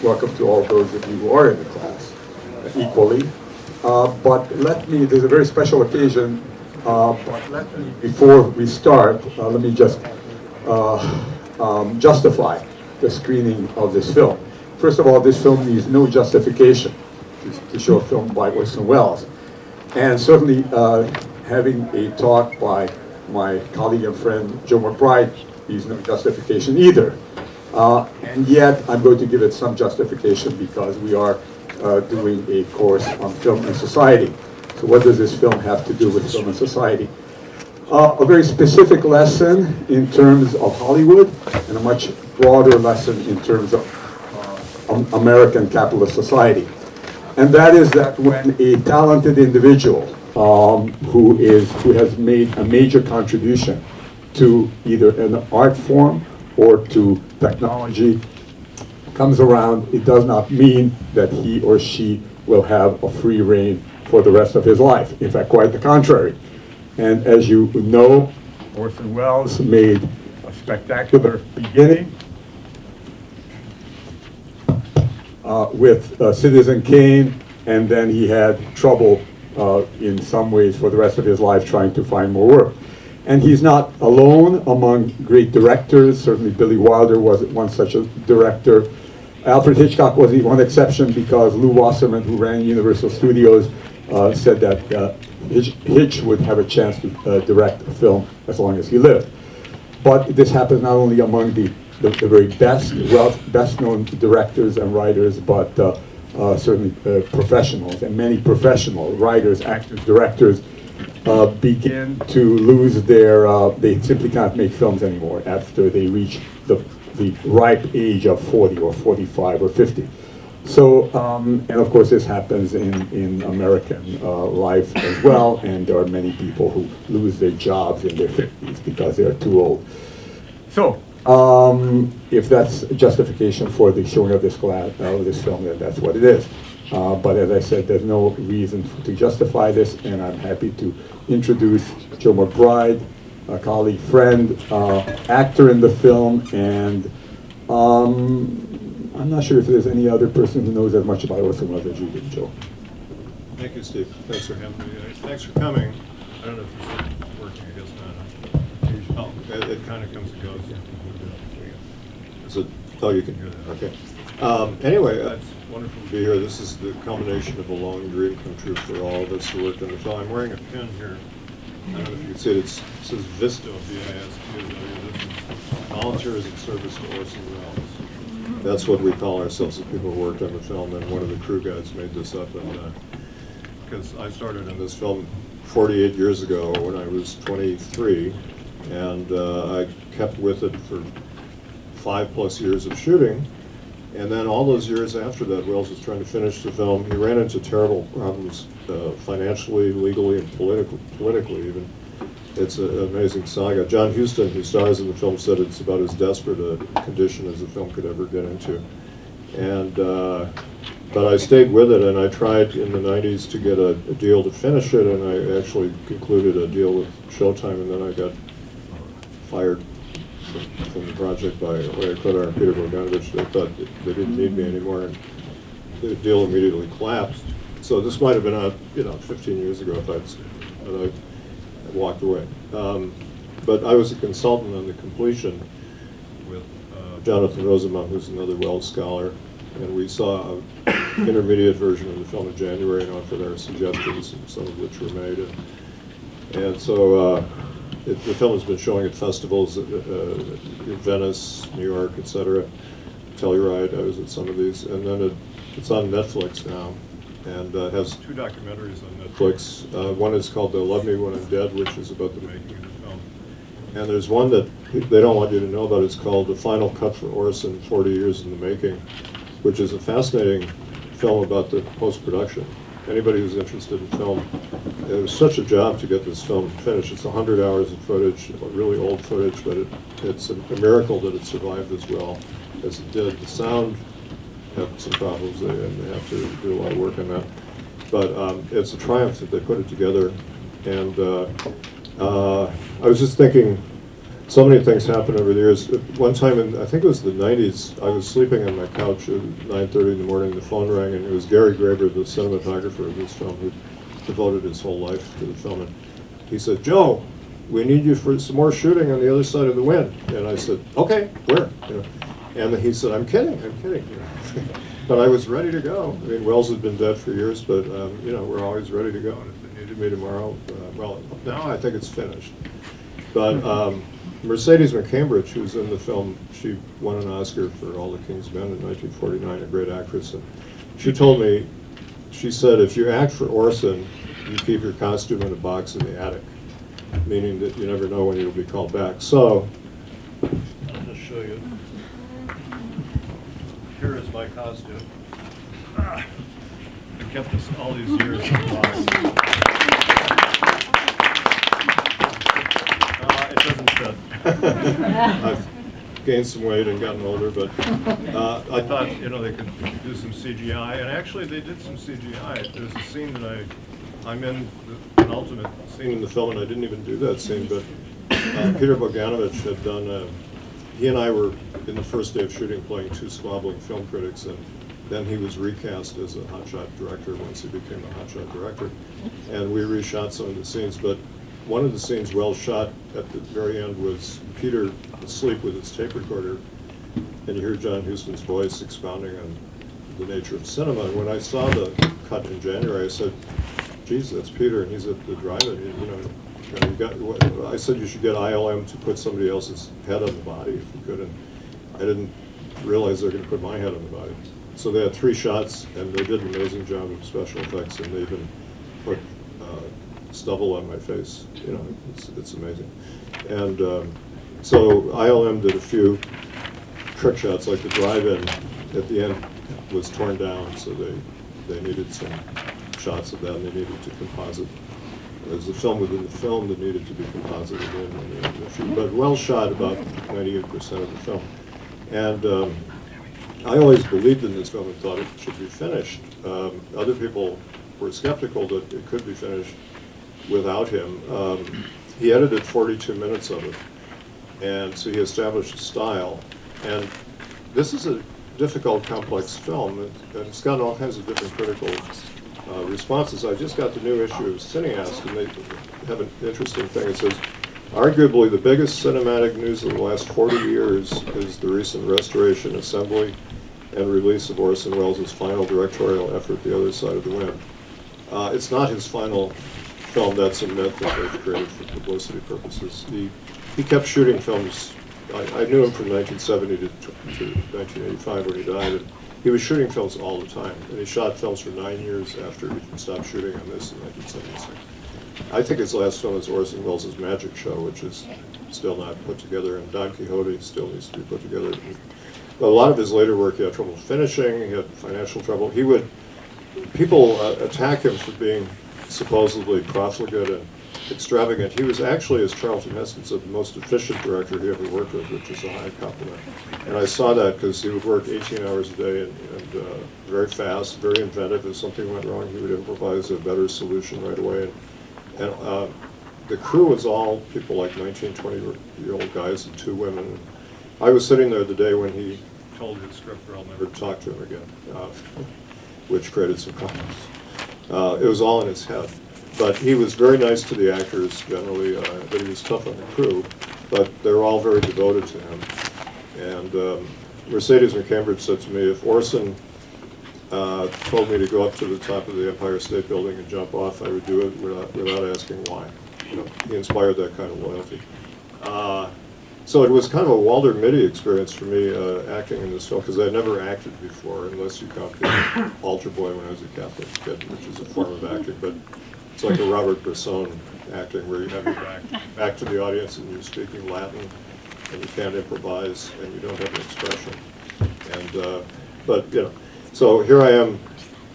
welcome to all those of you who are in the class equally. But there's a very special occasion, but before we start, let me just justify the screening of this film. First of all, this film needs no justification to show a film by Orson Welles. And certainly having a talk by my colleague and friend Joe McBride needs no justification either. And yet I'm going to give it some justification because we are doing a course on film and society. So what does this film have to do with film and society? A very specific lesson in terms of Hollywood and a much broader lesson in terms of American capitalist society. And that is that when a talented individual who has made a major contribution to either an art form or to technology comes around, it does not mean that he or she will have a free rein for the rest of his life. In fact, quite the contrary. And as you know, Orson Welles made a spectacular beginning with Citizen Kane, and then he had trouble in some ways for the rest of his life trying to find more work. And he's not alone among great directors. Certainly Billy Wilder was once such a director. Alfred Hitchcock was the one exception because Lew Wasserman, who ran Universal Studios, said that Hitch would have a chance to direct a film as long as he lived. But this happens not only among the very best known directors and writers, but certainly professionals, and many professional writers, actors, directors begin to lose they simply can't make films anymore after they reach the ripe age of 40 or 45 or 50. So, and of course this happens in American life as well, and there are many people who lose their jobs in their 50s because they are too old. So, if that's justification for the showing of this film, then that's what it is. But as I said, there's no reason to justify this, and I'm happy to introduce Joe McBride, a colleague, friend, actor in the film, and I'm not sure if there's any other person who knows as much about Orson Welles as you do, Joe. Thank you, Steve. Thanks for having me. Thanks for coming. I don't know if this is working, I guess not. Oh, it kind of comes and goes. Is it? Oh, you can hear that. Okay. Anyway, it's wonderful to be here. This is the culmination of a long dream come true for all of us who worked on the film. I'm wearing a pin here. I don't know if you can see it. It says VISTO, V-I-S-T-O-W. This is Volunteers in Service to Orson Welles. That's what we call ourselves, the people who worked on the film, and one of the crew guys made this up. And because I started on this film 48 years ago when I was 23, and I kept with it for 5+ years of shooting. And then all those years after that, Welles was trying to finish the film. He ran into terrible problems financially, legally, and politically even. It's an amazing saga. John Huston, who stars in the film, said it's about as desperate a condition as a film could ever get into. And but I stayed with it, and I tried in the 90s to get a deal to finish it, and I actually concluded a deal with Showtime, and then I got fired from the project by Larry Klitter and Peter Bogdanovich. They thought they didn't need me anymore, and the deal immediately collapsed. So this might have been 15 years ago if I'd walked away. But I was a consultant on the completion with Jonathan Rosenbaum, who's another Welles scholar, and we saw an intermediate version of the film in January and offered our suggestions, some of which were made. And so the film has been showing at festivals in Venice, New York, etc. Telluride, I was at some of these, and then it's on Netflix now, and it has 2 documentaries on Netflix. One is called Love Me When I'm Dead, which is about the making of the film. And there's one that they don't want you to know about. It's called The Final Cut for Orson, 40 Years in the Making, which is a fascinating film about the post-production. Anybody who's interested in film, it was such a job to get this film finished. It's 100 hours of footage, really old footage, but it's a miracle that it survived as well as it did. The sound had some problems, and they have to do a lot of work on that. But it's a triumph that they put it together. And I was just thinking, so many things happened over the years. One time, I think it was the 90s, I was sleeping on my couch at 9:30 in the morning, the phone rang, and it was Gary Graber, the cinematographer of this film, who devoted his whole life to the film. And he said, "Joe, we need you for some more shooting on the other side of the wind." And I said, "Okay, where?" And he said, I'm kidding. But I was ready to go. I mean, Wells had been dead for years, but we're always ready to go. And if they needed me tomorrow, well, now I think it's finished. But Mercedes McCambridge, who's in the film, she won an Oscar for All the King's Men in 1949, a great actress. And she told me, she said, if you act for Orson, you keep your costume in a box in the attic, meaning that you never know when you'll be called back. So, I'll just show you. Here is my costume. I kept this all these years in the box. It doesn't fit. I've gained some weight and gotten older, but I thought, they could do some CGI, and actually they did some CGI. There's a scene that I'm in, the penultimate scene in the film, and I didn't even do that scene, but Peter Bogdanovich had done, he and I were in the first day of shooting playing two squabbling film critics, and then he was recast as a hotshot director once he became a hotshot director, and we reshot some of the scenes, but one of the scenes Wells shot at the very end was Peter asleep with his tape recorder, and you hear John Huston's voice expounding on the nature of cinema. And when I saw the cut in January, I said, geez, that's Peter, and he's at the drive-in. I said you should get ILM to put somebody else's head on the body if you could, and I didn't realize they were going to put my head on the body. So they had 3 shots, and they did an amazing job of special effects, and they even put stubble on my face. It's amazing. And so ILM did a few trick shots, like the drive-in at the end was torn down, so they needed some shots of that, and they needed to composite. There's a film within the film that needed to be composited in. But Wells shot about 98% of the film. And I always believed in this film and thought it should be finished. Other people were skeptical that it could be finished without him. He edited 42 minutes of it, and so he established a style. And this is a difficult, complex film, and it's gotten all kinds of different critical responses. I just got the new issue of Cineast, and they have an interesting thing. It says, arguably the biggest cinematic news of the last 40 years is the recent restoration, assembly, and release of Orson Welles' final directorial effort, The Other Side of the Wind. It's not his final film. That's a myth that they've created for publicity purposes. He kept shooting films. I knew him from 1970 to 1985 when he died. And he was shooting films all the time, and he shot films for 9 years after he stopped shooting on this in 1976. I think his last film is Orson Welles' Magic Show, which is still not put together, and Don Quixote still needs to be put together. But a lot of his later work he had trouble finishing, he had financial trouble. People attack him for being supposedly profligate and extravagant. He was actually, as Charlton Heston said, the most efficient director he ever worked with, which is a high compliment. And I saw that because he would work 18 hours a day and very fast, very inventive. If something went wrong, he would improvise a better solution right away. And the crew was all people like 19, 20-year-old guys and 2 women. I was sitting there the day when he told his scripter I'll never talk to him again, which created some problems. It was all in his head. But he was very nice to the actors generally, but he was tough on the crew. But they were all very devoted to him. And Mercedes McCambridge said to me, if Orson told me to go up to the top of the Empire State Building and jump off, I would do it without asking why. He inspired that kind of loyalty. So it was kind of a Walter Mitty experience for me acting in this film, because I never acted before, unless you count the altar boy when I was a Catholic kid, which is a form of acting. But it's like a Robert Bresson acting, where you have your back to the audience and you're speaking Latin, and you can't improvise, and you don't have an expression. And so here I am.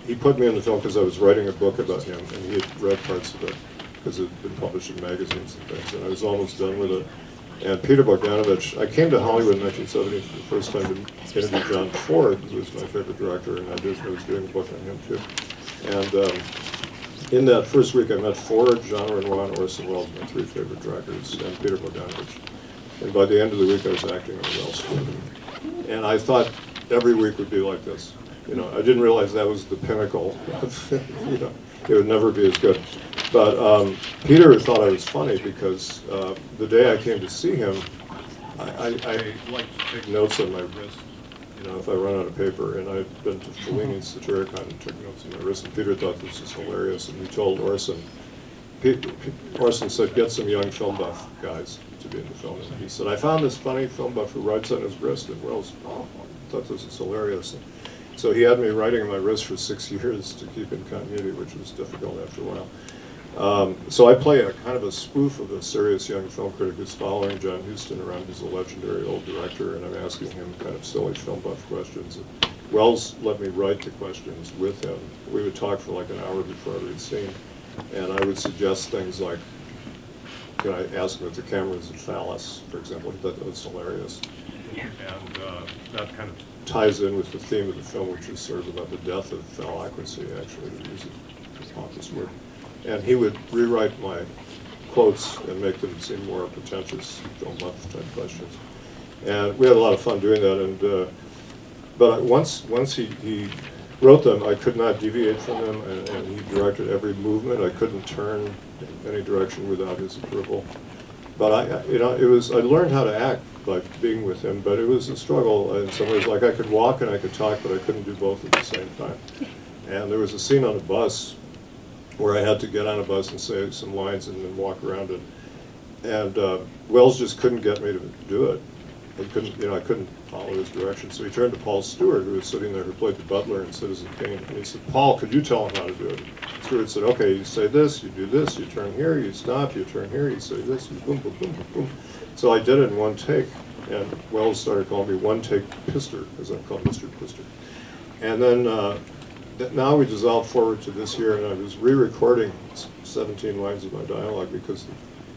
He put me in the film because I was writing a book about him, and he had read parts of it because it had been published in magazines and things, and I was almost done with it. And Peter Bogdanovich, I came to Hollywood in 1970 for the first time to interview John Ford, who was my favorite director, and I was doing a book on him too. And in that first week I met Ford, Jean Renoir, and Orson Welles, my 3 favorite directors, and Peter Bogdanovich. And by the end of the week, I was acting on Wells. And I thought every week would be like this. You know, I didn't realize that was the pinnacle. You know, it would never be as good. But Peter thought I was funny because the day I came to see him, I like to take notes on my wrist. You know, if I run out of paper, and I'd been to Fellini's Satyricon and took notes on my wrist, and Peter thought this was hilarious, and he told Orson. Orson said, get some young film buff guys to be in the film. And he said, I found this funny film buff who writes on his wrist, and Wells thought this was hilarious. And so he had me writing on my wrist for 6 years to keep in continuity, which was difficult after a while. So I play a kind of a spoof of a serious young film critic who's following John Huston around. He's a legendary old director, and I'm asking him kind of silly film buff questions. And Wells let me write the questions with him. We would talk for like an hour before every scene, and I would suggest things like, can I ask him if the camera is a phallus, for example. He thought that was hilarious. And that kind of ties in with the theme of the film, which is sort of about the death of phallocracy, actually, to use a pompous word. And he would rewrite my quotes and make them seem more pretentious, film buff type questions. And we had a lot of fun doing that. And but once he wrote them, I could not deviate from them, and he directed every movement. I couldn't turn in any direction without his approval. But I learned how to act by being with him, but it was a struggle in some ways. Like I could walk and I could talk, but I couldn't do both at the same time. And there was a scene on a bus where I had to get on a bus and say some lines and then walk around it. And Wells just couldn't get me to do it. I couldn't follow his direction. So he turned to Paul Stewart, who was sitting there, who played the butler in Citizen Kane, and he said, Paul, could you tell him how to do it? Stewart said, okay, you say this, you do this, you turn here, you stop, you turn here, you say this, you boom, boom, boom, boom, boom. So I did it in one take, and Wells started calling me One Take Pister, as I'm called Mr. Pister. And then now we dissolved forward to this year, and I was re-recording 17 lines of my dialogue because the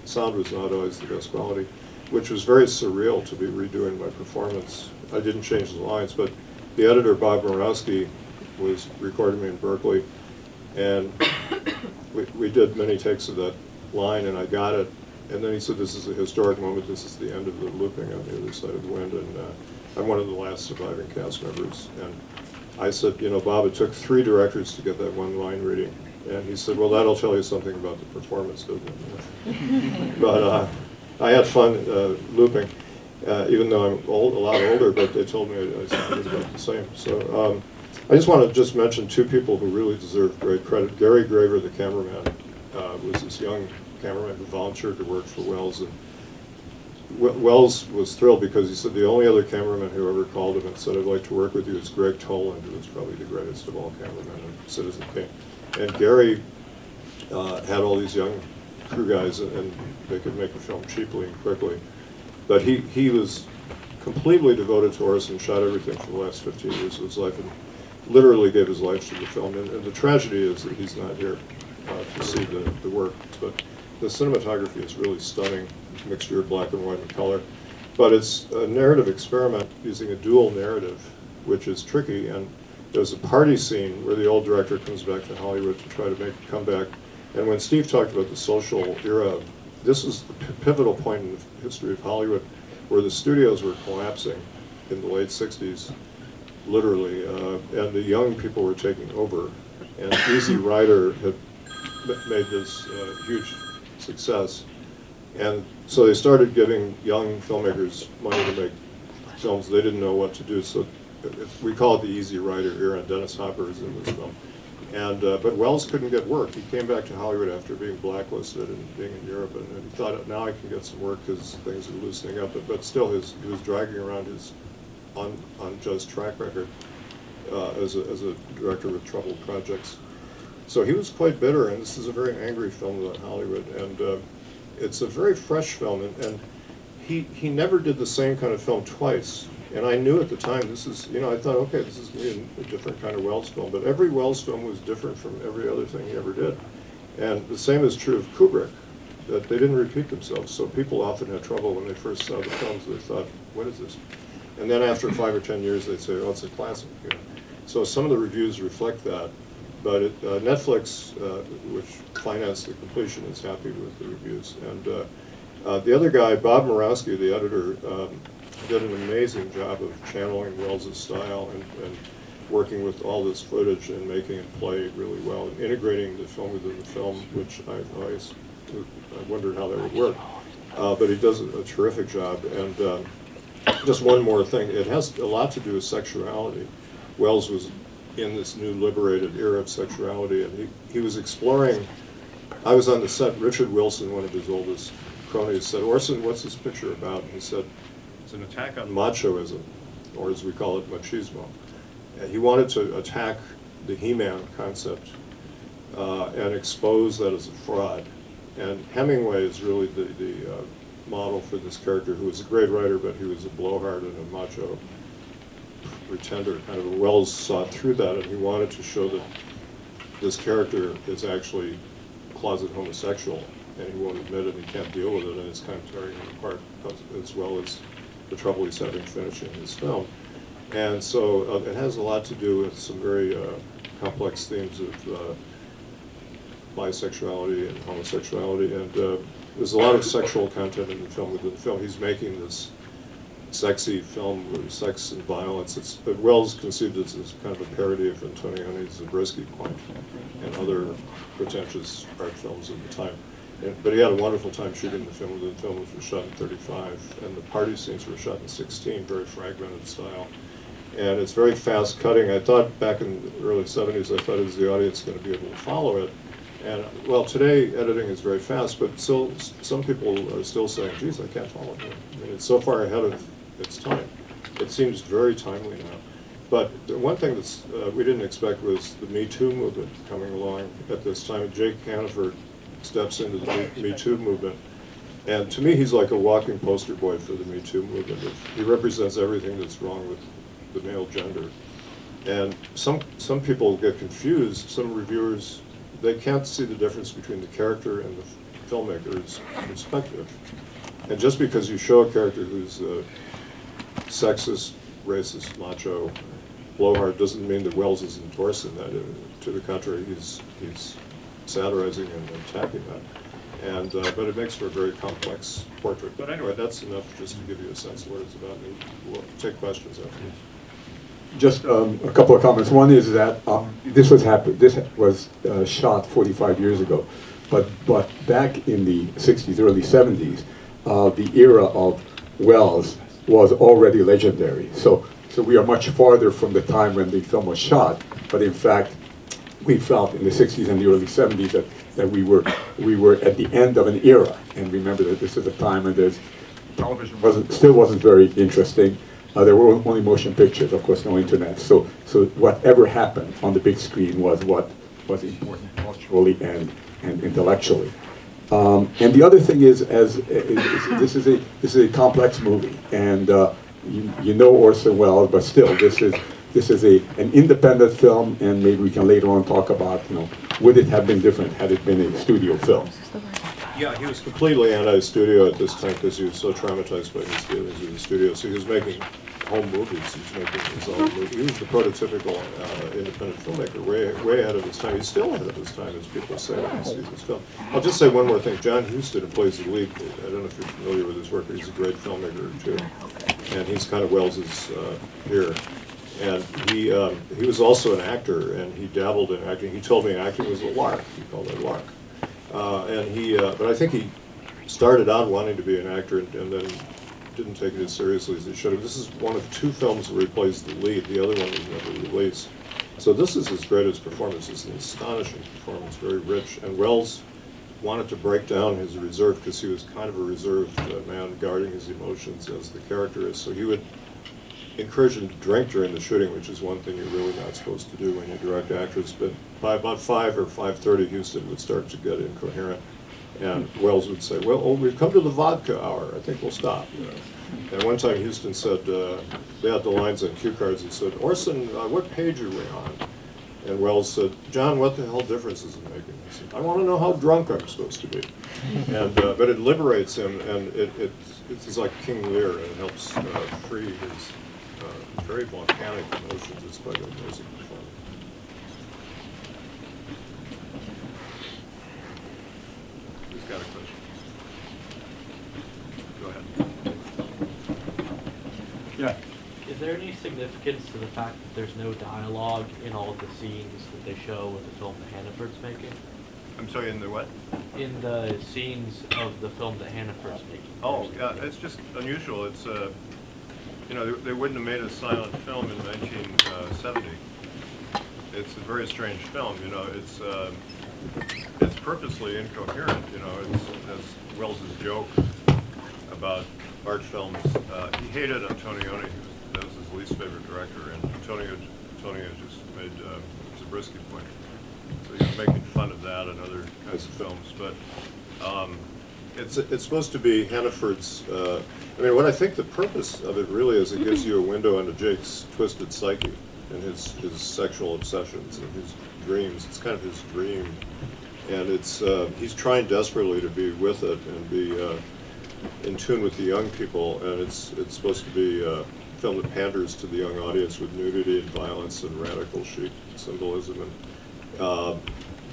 sound was not always the best quality, which was very surreal to be redoing my performance. I didn't change the lines, but the editor, Bob Murawski, was recording me in Berkeley, and we did many takes of that line, and I got it. And then he said, this is a historic moment, this is the end of the looping on the other side of the wind, and I'm one of the last surviving cast members. And I said, Bob, it took 3 directors to get that one line reading. And he said, well, that'll tell you something about the performance, doesn't it? But I had fun looping, even though I'm a lot older, but they told me I sounded about the same. So I just want to mention 2 people who really deserve great credit. Gary Graver, the cameraman, was this young cameraman who volunteered to work for Wells. And Wells was thrilled because he said the only other cameraman who ever called him and said, I'd like to work with you is Greg Toland, who was probably the greatest of all cameramen in Citizen Kane. And Gary had all these young crew guys, and they could make a film cheaply and quickly. But he was completely devoted to Orson, shot everything for the last 15 years of his life, and literally gave his life to the film. And the tragedy is that he's not here to see the work. But the cinematography is really stunning, mixture of black and white and color. But it's a narrative experiment using a dual narrative, which is tricky. And there's a party scene where the old director comes back to Hollywood to try to make a comeback. And when Steve talked about the social era, this is the pivotal point in the history of Hollywood where the studios were collapsing in the late 60s, literally, and the young people were taking over. And Easy Rider had made this huge success. And so they started giving young filmmakers money to make films. They didn't know what to do, so we call it the Easy Rider era, and Dennis Hopper is in this film. And but Wells couldn't get work. He came back to Hollywood after being blacklisted and being in Europe, and he thought, now I can get some work because things are loosening up. But still, he was dragging around his unjust track record as a director with troubled projects. So he was quite bitter, and this is a very angry film about Hollywood, and it's a very fresh film, and he never did the same kind of film twice. And I knew at the time, this is, I thought, okay, this is going to be a different kind of Wells film. But every Wells film was different from every other thing he ever did. And the same is true of Kubrick, that they didn't repeat themselves. So people often had trouble when they first saw the films. They thought, what is this? And then after 5 or 10 years, they'd say, oh, it's a classic. So some of the reviews reflect that. But Netflix, which financed the completion, is happy with the reviews. And The other guy, Bob Murawski, the editor, did an amazing job of channeling Welles's style and working with all this footage and making it play really well and integrating the film within the film, which I wondered how that would work. But he does a terrific job. And just one more thing, it has a lot to do with sexuality. Welles was in this new liberated era of sexuality, and he was exploring. I was on the set. Richard Wilson, one of his oldest cronies, said, "Orson, what's this picture about?" And he said, "It's an attack on machoism, or as we call it, machismo." And he wanted to attack the He-Man concept and expose that as a fraud. And Hemingway is really the model for this character, who was a great writer, but he was a blowhard and a macho pretender. Kind of Welles saw through that, and he wanted to show that this character is actually closet homosexual, and he won't admit it, and he can't deal with it, and it's kind of tearing him apart, as well as the trouble he's having finishing his film. And so it has a lot to do with some very complex themes of bisexuality and homosexuality, and there's a lot of sexual content in the film. Within the film, he's making this sexy film with sex and violence. Welles conceived it as kind of a parody of Antonioni's Zabriskie Point and other pretentious art films of the time. But he had a wonderful time shooting the film. The film was shot in 35, and the party scenes were shot in 16, very fragmented style. And it's very fast cutting. I thought back in the early 70s, I thought, is the audience going to be able to follow it? And well, today editing is very fast, but still, some people are still saying, geez, I can't follow it. I mean, it's so far ahead of its time. It seems very timely now. But the one thing that's we didn't expect was the Me Too movement coming along at this time. Jake Hannaford steps into the Me Too movement. And to me, he's like a walking poster boy for the Me Too movement. He represents everything that's wrong with the male gender. And some people get confused. Some reviewers, they can't see the difference between the character and the filmmaker's perspective. And just because you show a character who's sexist, racist, macho, blowhard, doesn't mean that Welles is endorsing that. To the contrary, he's satirizing and attacking that. And but it makes for a very complex portrait. But anyway, that's enough just to give you a sense of what it's about. And we'll take questions after this. Just a couple of comments. One is that this was shot 45 years ago, but back in the 60s, early 70s, the era of Welles was already legendary. So we are much farther from the time when the film was shot. But in fact, we felt in the 60s and the early 70s that we were at the end of an era. And remember that this is a time when television still wasn't very interesting. There were only motion pictures, of course, no internet. So whatever happened on the big screen was what was important culturally and intellectually. And the other thing is this is a complex movie, and you know Orson Welles, but still this is an independent film, and maybe we can later on talk about, would it have been different had it been a studio film? Yeah, he was completely anti-studio at this time because he was so traumatized by his dealings with the studio. So he was making home movies. He was making his own movies. He was the prototypical independent filmmaker, way ahead of his time. He's still ahead of his time, as people say when they see this film. I'll just say one more thing. John Huston, who plays the lead, I don't know if you're familiar with his work, but he's a great filmmaker too. And he's kind of Welles's peer. And he was also an actor, and he dabbled in acting. He told me acting was a lark. He called it lark. But I think he started out wanting to be an actor and then didn't take it as seriously as he should have. This is one of 2 films where he plays the lead. The other one was never released. So this is his greatest performance. It's an astonishing performance, very rich. And Welles wanted to break down his reserve because he was kind of a reserved man, guarding his emotions as the character is. So he would encourage him to drink during the shooting, which is one thing you're really not supposed to do when you direct actors. But by about 5 or 5:30, Huston would start to get incoherent, and Welles would say, "Well, we've come to the vodka hour. I think we'll stop." And one time, Huston said, they had the lines on cue cards. He said, "Orson, what page are we on?" And Welles said, "John, what the hell difference is it making?" He said, "I want to know how drunk I'm supposed to be." And but it liberates him, and it's like King Lear, and it helps free his very volcanic emotions. It's quite an amazing performance. Who's got a question? there any significance to the fact that there's no dialogue in all of the scenes that they show with the film that Hannaford's making? I'm sorry, in the what? In the scenes of the film that Hannaford's making. Oh, yeah, it's just unusual. It's, you know, they wouldn't have made a silent film in 1970. It's a very strange film, you know. It's purposely incoherent, you know. It's Wells's joke about art films. He hated Antonioni. That was his least favorite director, and Antonio just made Zabriskie point. So he was making fun of that and other kinds of films. But it's supposed to be Hannaford's. I mean, what I think the purpose of it really is, it gives you a window into Jake's twisted psyche and his sexual obsessions and his dreams. It's kind of his dream, and it's he's trying desperately to be with it and be in tune with the young people. And it's supposed to be a film that panders to the young audience with nudity and violence and radical chic symbolism. And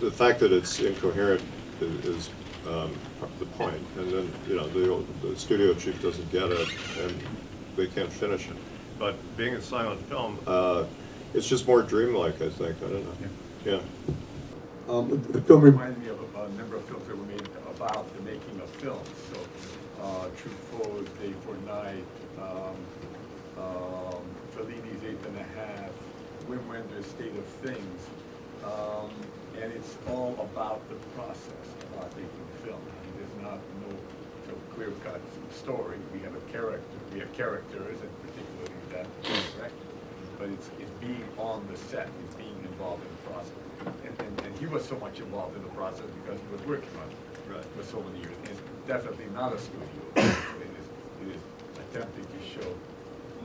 the fact that it's incoherent is the point. And then, you know, the studio chief doesn't get it, and they can't finish it. But being a silent film, it's just more dreamlike, I think. I don't know. Yeah. The film reminded me of a number of films that were made about the making of films. So, Truffaut's Day for Night, Fellini's Eighth and a Half, Wim Wenders' State of Things. And it's all about the process about making film. There's not no clear-cut story. We have characters, and particularly that director. But it's being on the set, it's being involved in the process. And he was so much involved in the process because he was working on it for so many years. It's definitely not a studio. It is attempting to show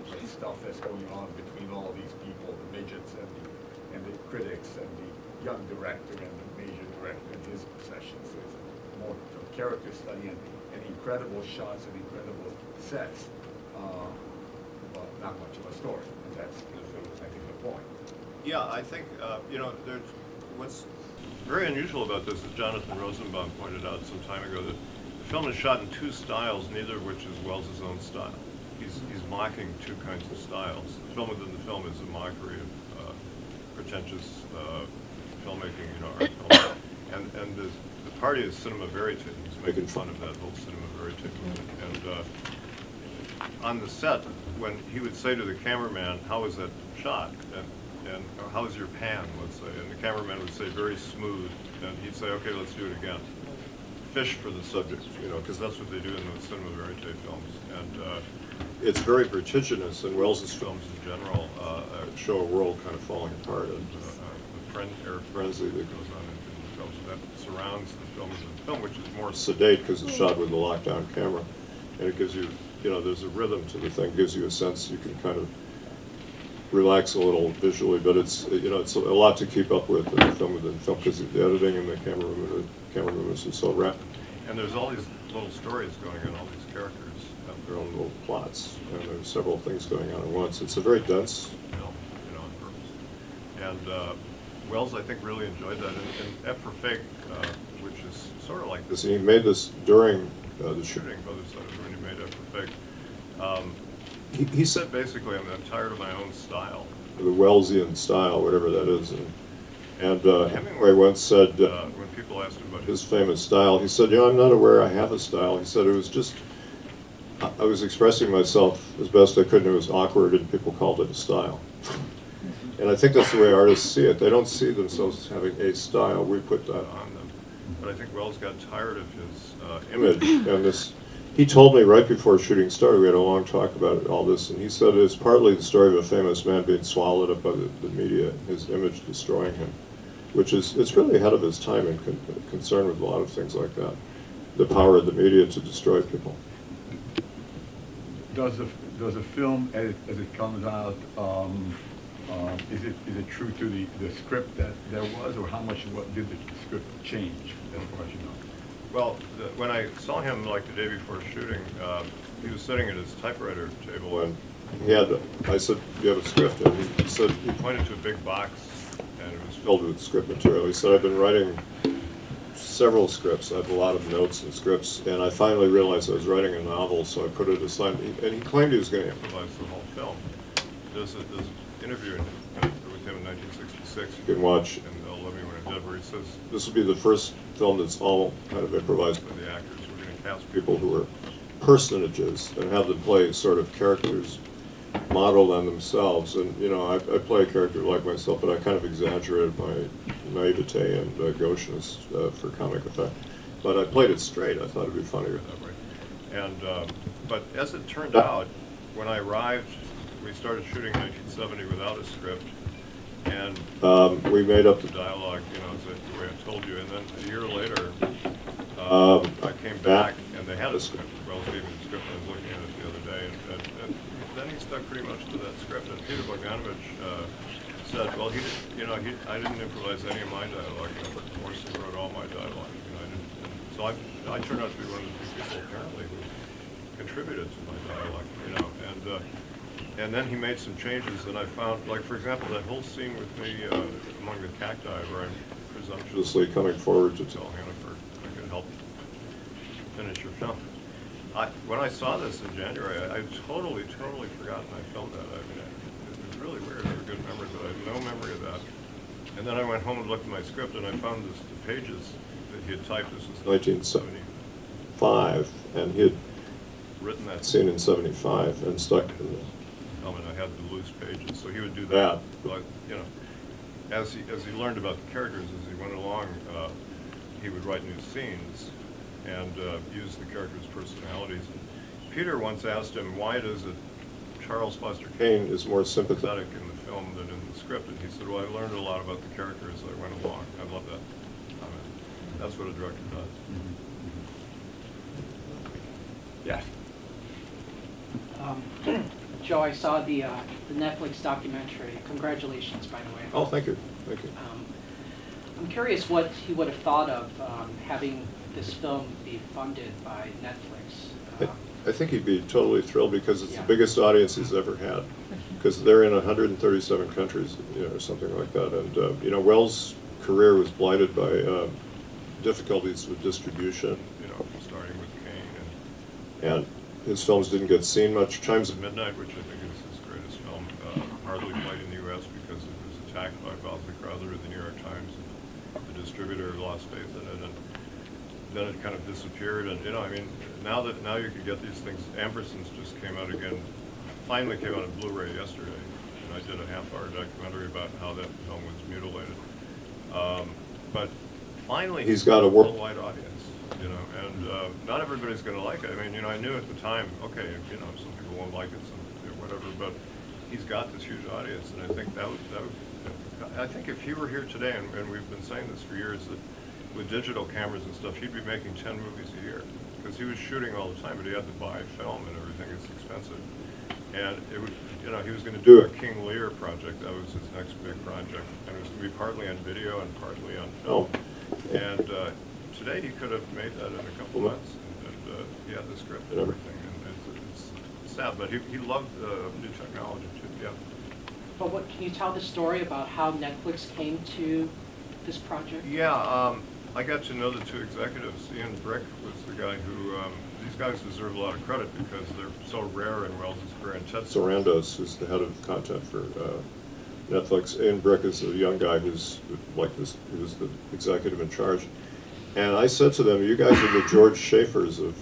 the stuff that's going on between all these people, the midgets and the critics and the young director and the major director and his obsessions. So it's more of a character study and incredible shots and incredible sets, but not much of a story. And that's, I think, the point. Yeah, I think, you know, what's very unusual about this, as Jonathan Rosenbaum pointed out some time ago, that the film is shot in two styles, neither of which is Wells's own style. He's mocking two kinds of styles. The film within the film is a mockery of pretentious filmmaking, you know, art film. And the party is cinema verite. He's making fun of that whole cinema verite movement. And on the set, when he would say to the cameraman, "How was that shot?" and or, "How's your pan?" let's say, and the cameraman would say, "Very smooth," and he'd say, "Okay, let's do it again." Fish for the subject, you know, because that's what they do in the cinema verite films. And it's very vertiginous, and Wells's films in general show a world kind of falling apart, and frenzy that goes on in the films that surrounds the film, which is more sedate because it's shot with a lockdown camera, and it gives you, you know, there's a rhythm to the thing, gives you a sense you can kind of relax a little visually, but it's, you know, it's a lot to keep up with in the film within film because the editing and the camera movements are so rapid. And there's all these little stories going on, all these characters have their own little plots, and there's several things going on at once. It's a very dense film, you know, on purpose. And Welles, I think, really enjoyed that. And F for Fake, which is sort of like this, he made this during the shooting, both sides, when he made F for Fake. He said basically, I'm tired of my own style. The Wellesian style, whatever that is. And Hemingway once said, when people asked him about his famous style, he said, you know, I'm not aware I have a style. He said, it was just, I was expressing myself as best I could, and it was awkward, and people called it a style. And I think that's the way artists see it. They don't see themselves as having a style. We put that on them. But I think Welles got tired of his image, and this. He told me right before shooting started, we had a long talk about all this, and he said it's partly the story of a famous man being swallowed up by the media, his image destroying him, which is, it's really ahead of his time and concerned with a lot of things like that, the power of the media to destroy people. Does the film, as it comes out, is it true to the script that there was, or how much did the script change, as far as you know? Well, when I saw him like the day before shooting, he was sitting at his typewriter table, and I said, "Do you have a script?" And he said, he pointed to a big box, and it was filled with script material. He said, "I've been writing several scripts. I have a lot of notes and scripts, and I finally realized I was writing a novel, so I put it aside." And he claimed he was going to improvise the whole film. there's an interview with him in 1966 you can watch, and they'll let me when I'm dead, where he says, this will be the first film that's all kind of improvised by the actors. We're going to cast people who are personages and have them play sort of characters modeled on themselves. And, you know, I play a character like myself, but I kind of exaggerated my naivete and gaucheness for comic effect. But I played it straight. I thought it'd be funnier that way. And, but as it turned out, when I arrived, we started shooting in 1970 without a script. And we made up the dialogue, you know, the way I told you. And then a year later, I came back and they had a script. Wells gave me the script. I was looking at it the other day, and then he stuck pretty much to that script. And Peter Bogdanovich said, "Well, he, you know, I didn't improvise any of my dialogue. You know, but Orson wrote all my dialogue. You know, I didn't." And so I turned out to be one of the few people apparently who contributed to my dialogue. You know, and then he made some changes, and I found, like, for example, that whole scene with me among the cacti where I'm presumptuously coming forward to tell Hannaford I could help finish your film. When I saw this in January, I totally forgotten I filmed that. I mean, it was really weird. I have a good memory, but I have no memory of that. And then I went home and looked at my script, and I found the pages that he had typed. This was 1975, and he had written that scene in 75 and stuck it in the film, and I had the loose pages. So he would do that, but, you know, as he learned about the characters as he went along, he would write new scenes and use the characters' personalities. And Peter once asked him, why does it Charles Foster Kane is more sympathetic in the film than in the script? And he said, well, I learned a lot about the characters as I went along. I love that comment. That's what a director does. Yes. Joe, I saw the Netflix documentary. Congratulations, by the way. Oh, thank you. Thank you. I'm curious what he would have thought of having this film be funded by Netflix. I think he'd be totally thrilled because it's Yeah. the biggest audience he's ever had. Because they're in 137 countries, you know, or something like that. And, you know, Wells' career was blighted by difficulties with distribution, you know, starting with Kane. And his films didn't get seen much. Chimes of Midnight, which I think is his greatest film, hardly played in the U.S. because it was attacked by Boswick Crowther of the New York Times. The distributor lost faith in it, and then it kind of disappeared. And, you know, I mean, now you can get these things. Ambersons just came out again, finally came out on Blu-ray yesterday, and I did a half-hour documentary about how that film was mutilated. But finally, he's got a worldwide audience, you know, and not everybody's going to like it. I mean, you know, I knew at the time, okay, you know, some people won't like it, some, you know, whatever, but he's got this huge audience, and I think that would I think if he were here today, and we've been saying this for years, that with digital cameras and stuff, he'd be making 10 movies a year, because he was shooting all the time, but he had to buy film and everything. It's expensive, and it would, you know, he was going to do a King Lear project. That was his next big project, and it was going to be partly on video and partly on film. And today he could have made that in a couple months, and he had the script and everything. And it's sad, but he loved new technology too. Yeah. But what can you tell the story about how Netflix came to this project? Yeah, I got to know the two executives. Ian Brick was the guy who, these guys deserve a lot of credit because they're so rare in Wells' career. And Ted Sarandos, who's the head of content for Netflix. Ian Brick is a young guy who's like this, he was the executive in charge. And I said to them, you guys are the George Schaefers of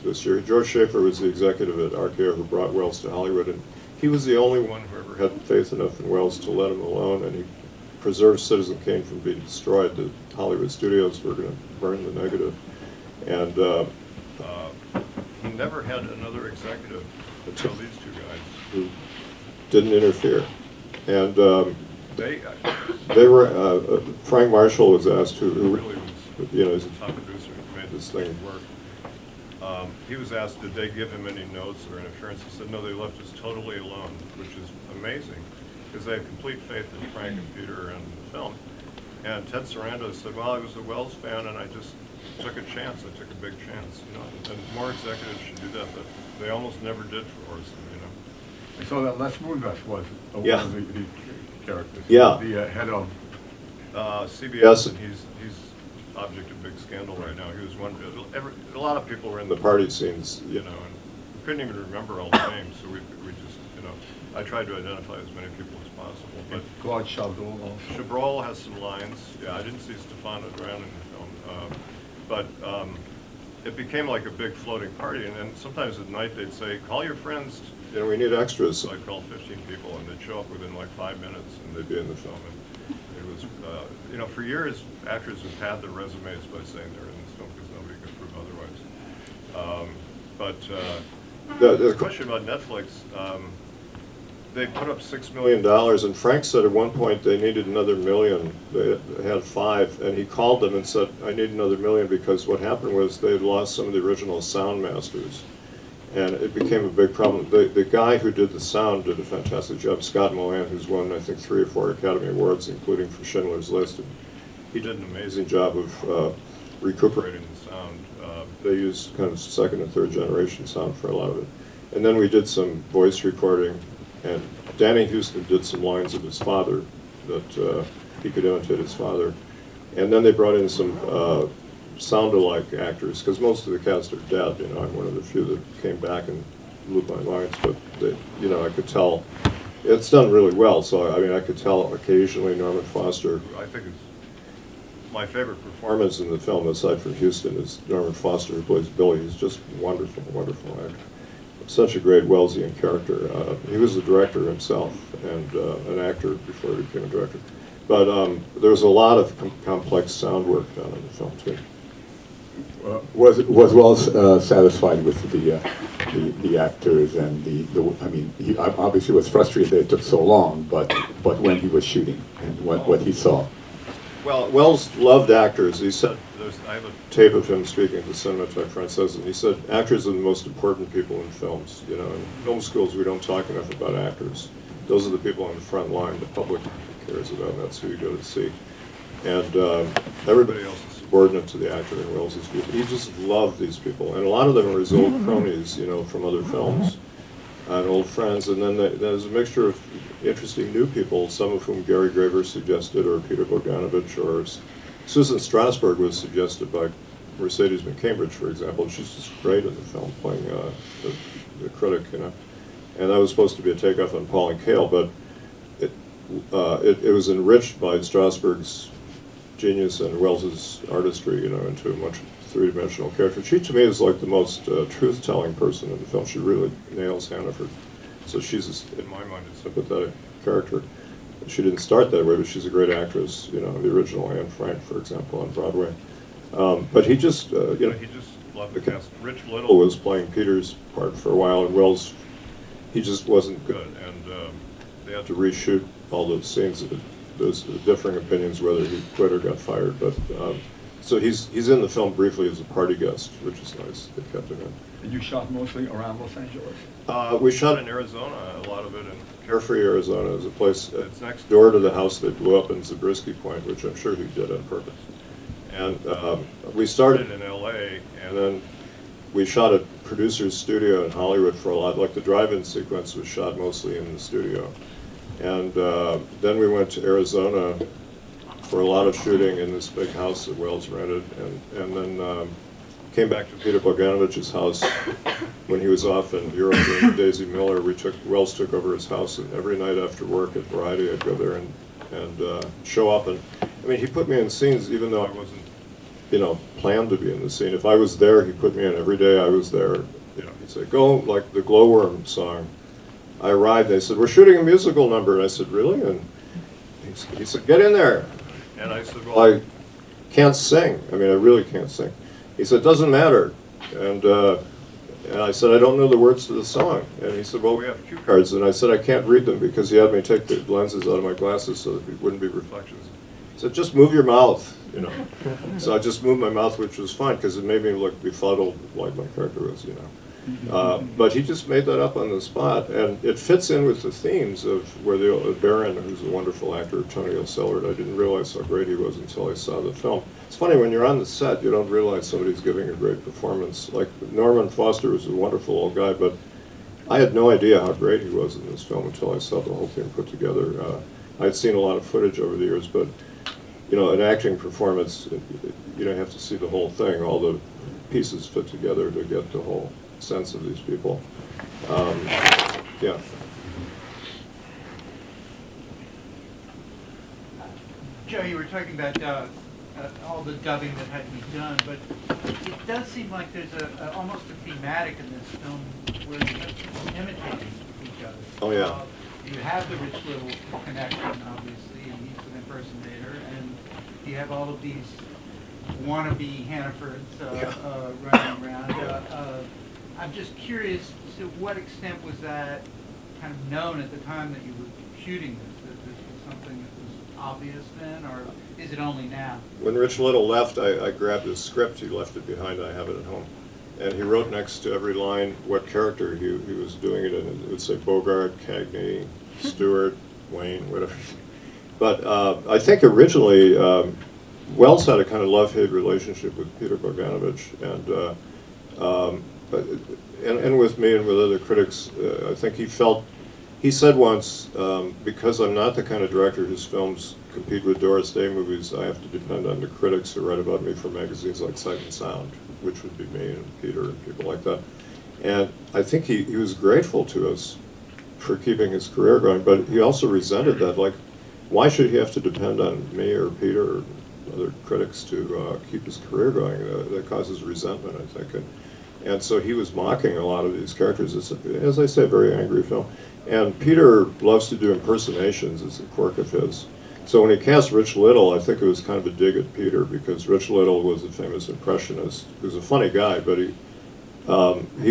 this year. George Schaefer was the executive at RKO who brought Wells to Hollywood, and he was the only one who ever had faith enough in Wells to let him alone, and he preserved Citizen Kane from being destroyed. The Hollywood studios were going to burn the negative. And he never had another executive until these two guys who didn't interfere. And they were, Frank Marshall was asked, who really was, you know, is a top producer who made this thing work. He was asked, did they give him any notes or interference? He said, no, they left us totally alone, which is amazing, because they had complete faith in Frank and Peter and the film. And Ted Sarandos said, well, I was a Wells fan, and I just took a chance. I took a big chance, you know. And more executives should do that, but they almost never did for Orson, you know. I saw that Les Moonves was one Yeah. of the characters. Yeah. The head of CBS, and he's object of big scandal right now. He was one. A lot of people were in the party scenes, you know, and we couldn't even remember all the names, so we just, you know. I tried to identify as many people as possible. But Claude Chabrol also. Chabrol has some lines. Yeah, I didn't see Stefano around in the film. But it became like a big floating party. And then sometimes at night they'd say, call your friends. You know, we need extras. So I'd call 15 people, and they'd show up within like 5 minutes, and they'd be in the film. And it was, you know, for years, actors have had their resumes by saying they're in this film because nobody could prove otherwise. The question about Netflix, they put up $6 million, and Frank said at one point they needed another $1 million. They had 5, and he called them and said, I need another $1 million, because what happened was they had lost some of the original sound masters, and it became a big problem. The guy who did the sound did a fantastic job, Scott Moran, who's won, I think, 3 or 4 Academy Awards, including for Schindler's List. And he did an amazing job of recuperating the sound. They used kind of second and third generation sound for a lot of it. And then we did some voice recording, and Danny Houston did some lines of his father that he could imitate his father. And then they brought in some sound-alike actors, because most of the cast are dead. You know, I'm one of the few that came back and blew my lines, but they, you know, I could tell it's done really well. So I mean, I could tell occasionally Norman Foster. I think it's my favorite performance in the film, aside from Houston, is Norman Foster, who plays Billy. He's just wonderful, wonderful actor. Such a great Wellesian character. He was the director himself and an actor before he became a director. But there's a lot of complex sound work done in the film too. Was Wells satisfied with the actors and the I mean, he obviously was frustrated that it took so long, but when he was shooting and what he saw. Well, Wells loved actors. He said, I have a tape of him speaking at the Cinémathèque Française, and he said, actors are the most important people in films. You know, in film schools we don't talk enough about actors. Those are the people on the front line the public cares about, and that's who you go to see. And everybody else is subordinate to the actor in Wells's view. He just loved these people, and a lot of them are his old cronies, you know, from other films, and old friends. And then there's a mixture of interesting new people, some of whom Gary Graver suggested, or Peter Bogdanovich, or Susan Strasberg was suggested by Mercedes McCambridge, for example. She's just great in the film, playing the critic, you know. And that was supposed to be a takeoff on Paul and Cale, but it was enriched by Strasberg's genius and Wells's artistry, you know, into a much three-dimensional character. She, to me, is like the most truth-telling person in the film. She really nails Hannaford. So she's, in my mind, a sympathetic character. She didn't start that way, but she's a great actress, you know, the original Anne Frank, for example, on Broadway. But he just, you know, he just loved the cast. Rich Little was playing Peter's part for a while, and Wells, he just wasn't good, and they had to reshoot all those scenes. There's differing opinions whether he quit or got fired, but so he's in the film briefly as a party guest, which is nice. They kept him in. And you shot mostly around Los Angeles? We shot in Arizona, a lot of it in Carefree, Arizona. Is a place, it's next door to the house that blew up in Zabriskie Point, which I'm sure he did on purpose. And we started in LA, and then we shot at producer's studio in Hollywood for a lot. Like the drive-in sequence was shot mostly in the studio. And then we went to Arizona for a lot of shooting in this big house that Wells rented, and then came back to Peter Bogdanovich's house when he was off in Europe with Daisy Miller. Wells took over his house, and every night after work at Variety, I'd go there and show up. And I mean, he put me in scenes even though I wasn't, you know, planned to be in the scene. If I was there, he put me in. Every day I was there. You know, he'd say, "Go," like the Glowworm song. I arrived. They said, "We're shooting a musical number." And I said, "Really?" And he said, "Get in there." And I said, "Well, I can't sing. I mean, I really can't sing." He said, "Doesn't matter." And I said, "I don't know the words to the song." And he said, "Well, we have cue cards." And I said, "I can't read them," because he had me take the lenses out of my glasses so that it wouldn't be reflections. He said, "Just move your mouth," you know. So I just moved my mouth, which was fine because it made me look befuddled like my character was, you know. But he just made that up on the spot, and it fits in with the themes of where the Baron, who's a wonderful actor, Tony O'Sellard. I didn't realize how great he was until I saw the film. It's funny, when you're on the set, you don't realize somebody's giving a great performance. Like Norman Foster was a wonderful old guy, but I had no idea how great he was in this film until I saw the whole thing put together. I'd seen a lot of footage over the years, but you know, an acting performance, you don't have to see the whole thing. All the pieces fit together to get the whole sense of these people. Yeah. Joe, you were talking about all the dubbing that had to be done, but it does seem like there's almost a thematic in this film where you have people imitating each other. Oh, yeah. You have the Rich Little connection, obviously, and he's an impersonator, and you have all of these wannabe Hannafords running around. I'm just curious, to what extent was that kind of known at the time that you were shooting this? That this was something that was obvious then, or is it only now? When Rich Little left, I grabbed his script. He left it behind. I have it at home. And he wrote next to every line what character he was doing it in. It would say Bogart, Cagney, Stewart, Wayne, whatever. But I think originally Welles had a kind of love-hate relationship with Peter Bogdanovich, and with me and with other critics. I think he said once, because I'm not the kind of director whose films compete with Doris Day movies, I have to depend on the critics who write about me for magazines like Sight and Sound, which would be me and Peter and people like that. And I think he was grateful to us for keeping his career going, but he also resented that, like, why should he have to depend on me or Peter or other critics to keep his career going? That causes resentment, I think. And so he was mocking a lot of these characters. It's, as I say, a very angry film. And Peter loves to do impersonations. It's a quirk of his. So when he cast Rich Little, I think it was kind of a dig at Peter, because Rich Little was a famous impressionist. He was a funny guy, but he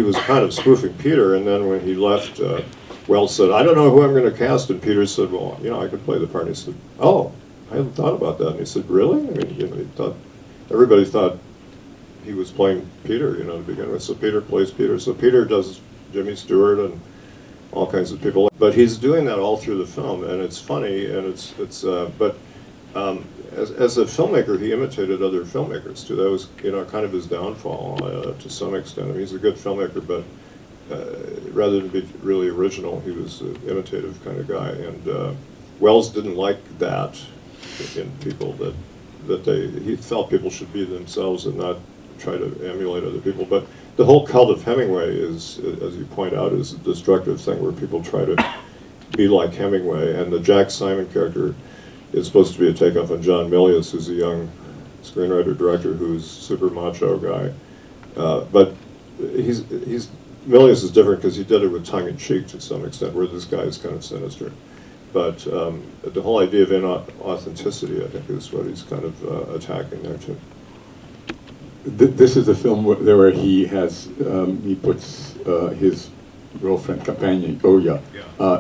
was kind of spoofing Peter. And then when he left, Wells said, "I don't know who I'm going to cast." And Peter said, "Well, you know, I could play the part." And he said, "Oh, I hadn't thought about that." And he said, "Really?" I mean, you know, everybody thought he was playing Peter, you know, to begin with. So Peter plays Peter. So Peter does Jimmy Stewart and all kinds of people. But he's doing that all through the film, and it's funny, and as a filmmaker, he imitated other filmmakers too. That was, you know, kind of his downfall to some extent. I mean, he's a good filmmaker, but rather than be really original, he was an imitative kind of guy. And Wells didn't like that in people, he felt people should be themselves and not try to emulate other people. But the whole cult of Hemingway is, as you point out, is a destructive thing where people try to be like Hemingway. And the Jack Simon character is supposed to be a takeoff on John Milius, who's a young screenwriter-director who's super macho guy. But Milius is different because he did it with tongue-in-cheek to some extent, where this guy is kind of sinister. But the whole idea of inauthenticity, I think, is what he's kind of attacking there too. This is a film where he has he puts his girlfriend, companion Oya,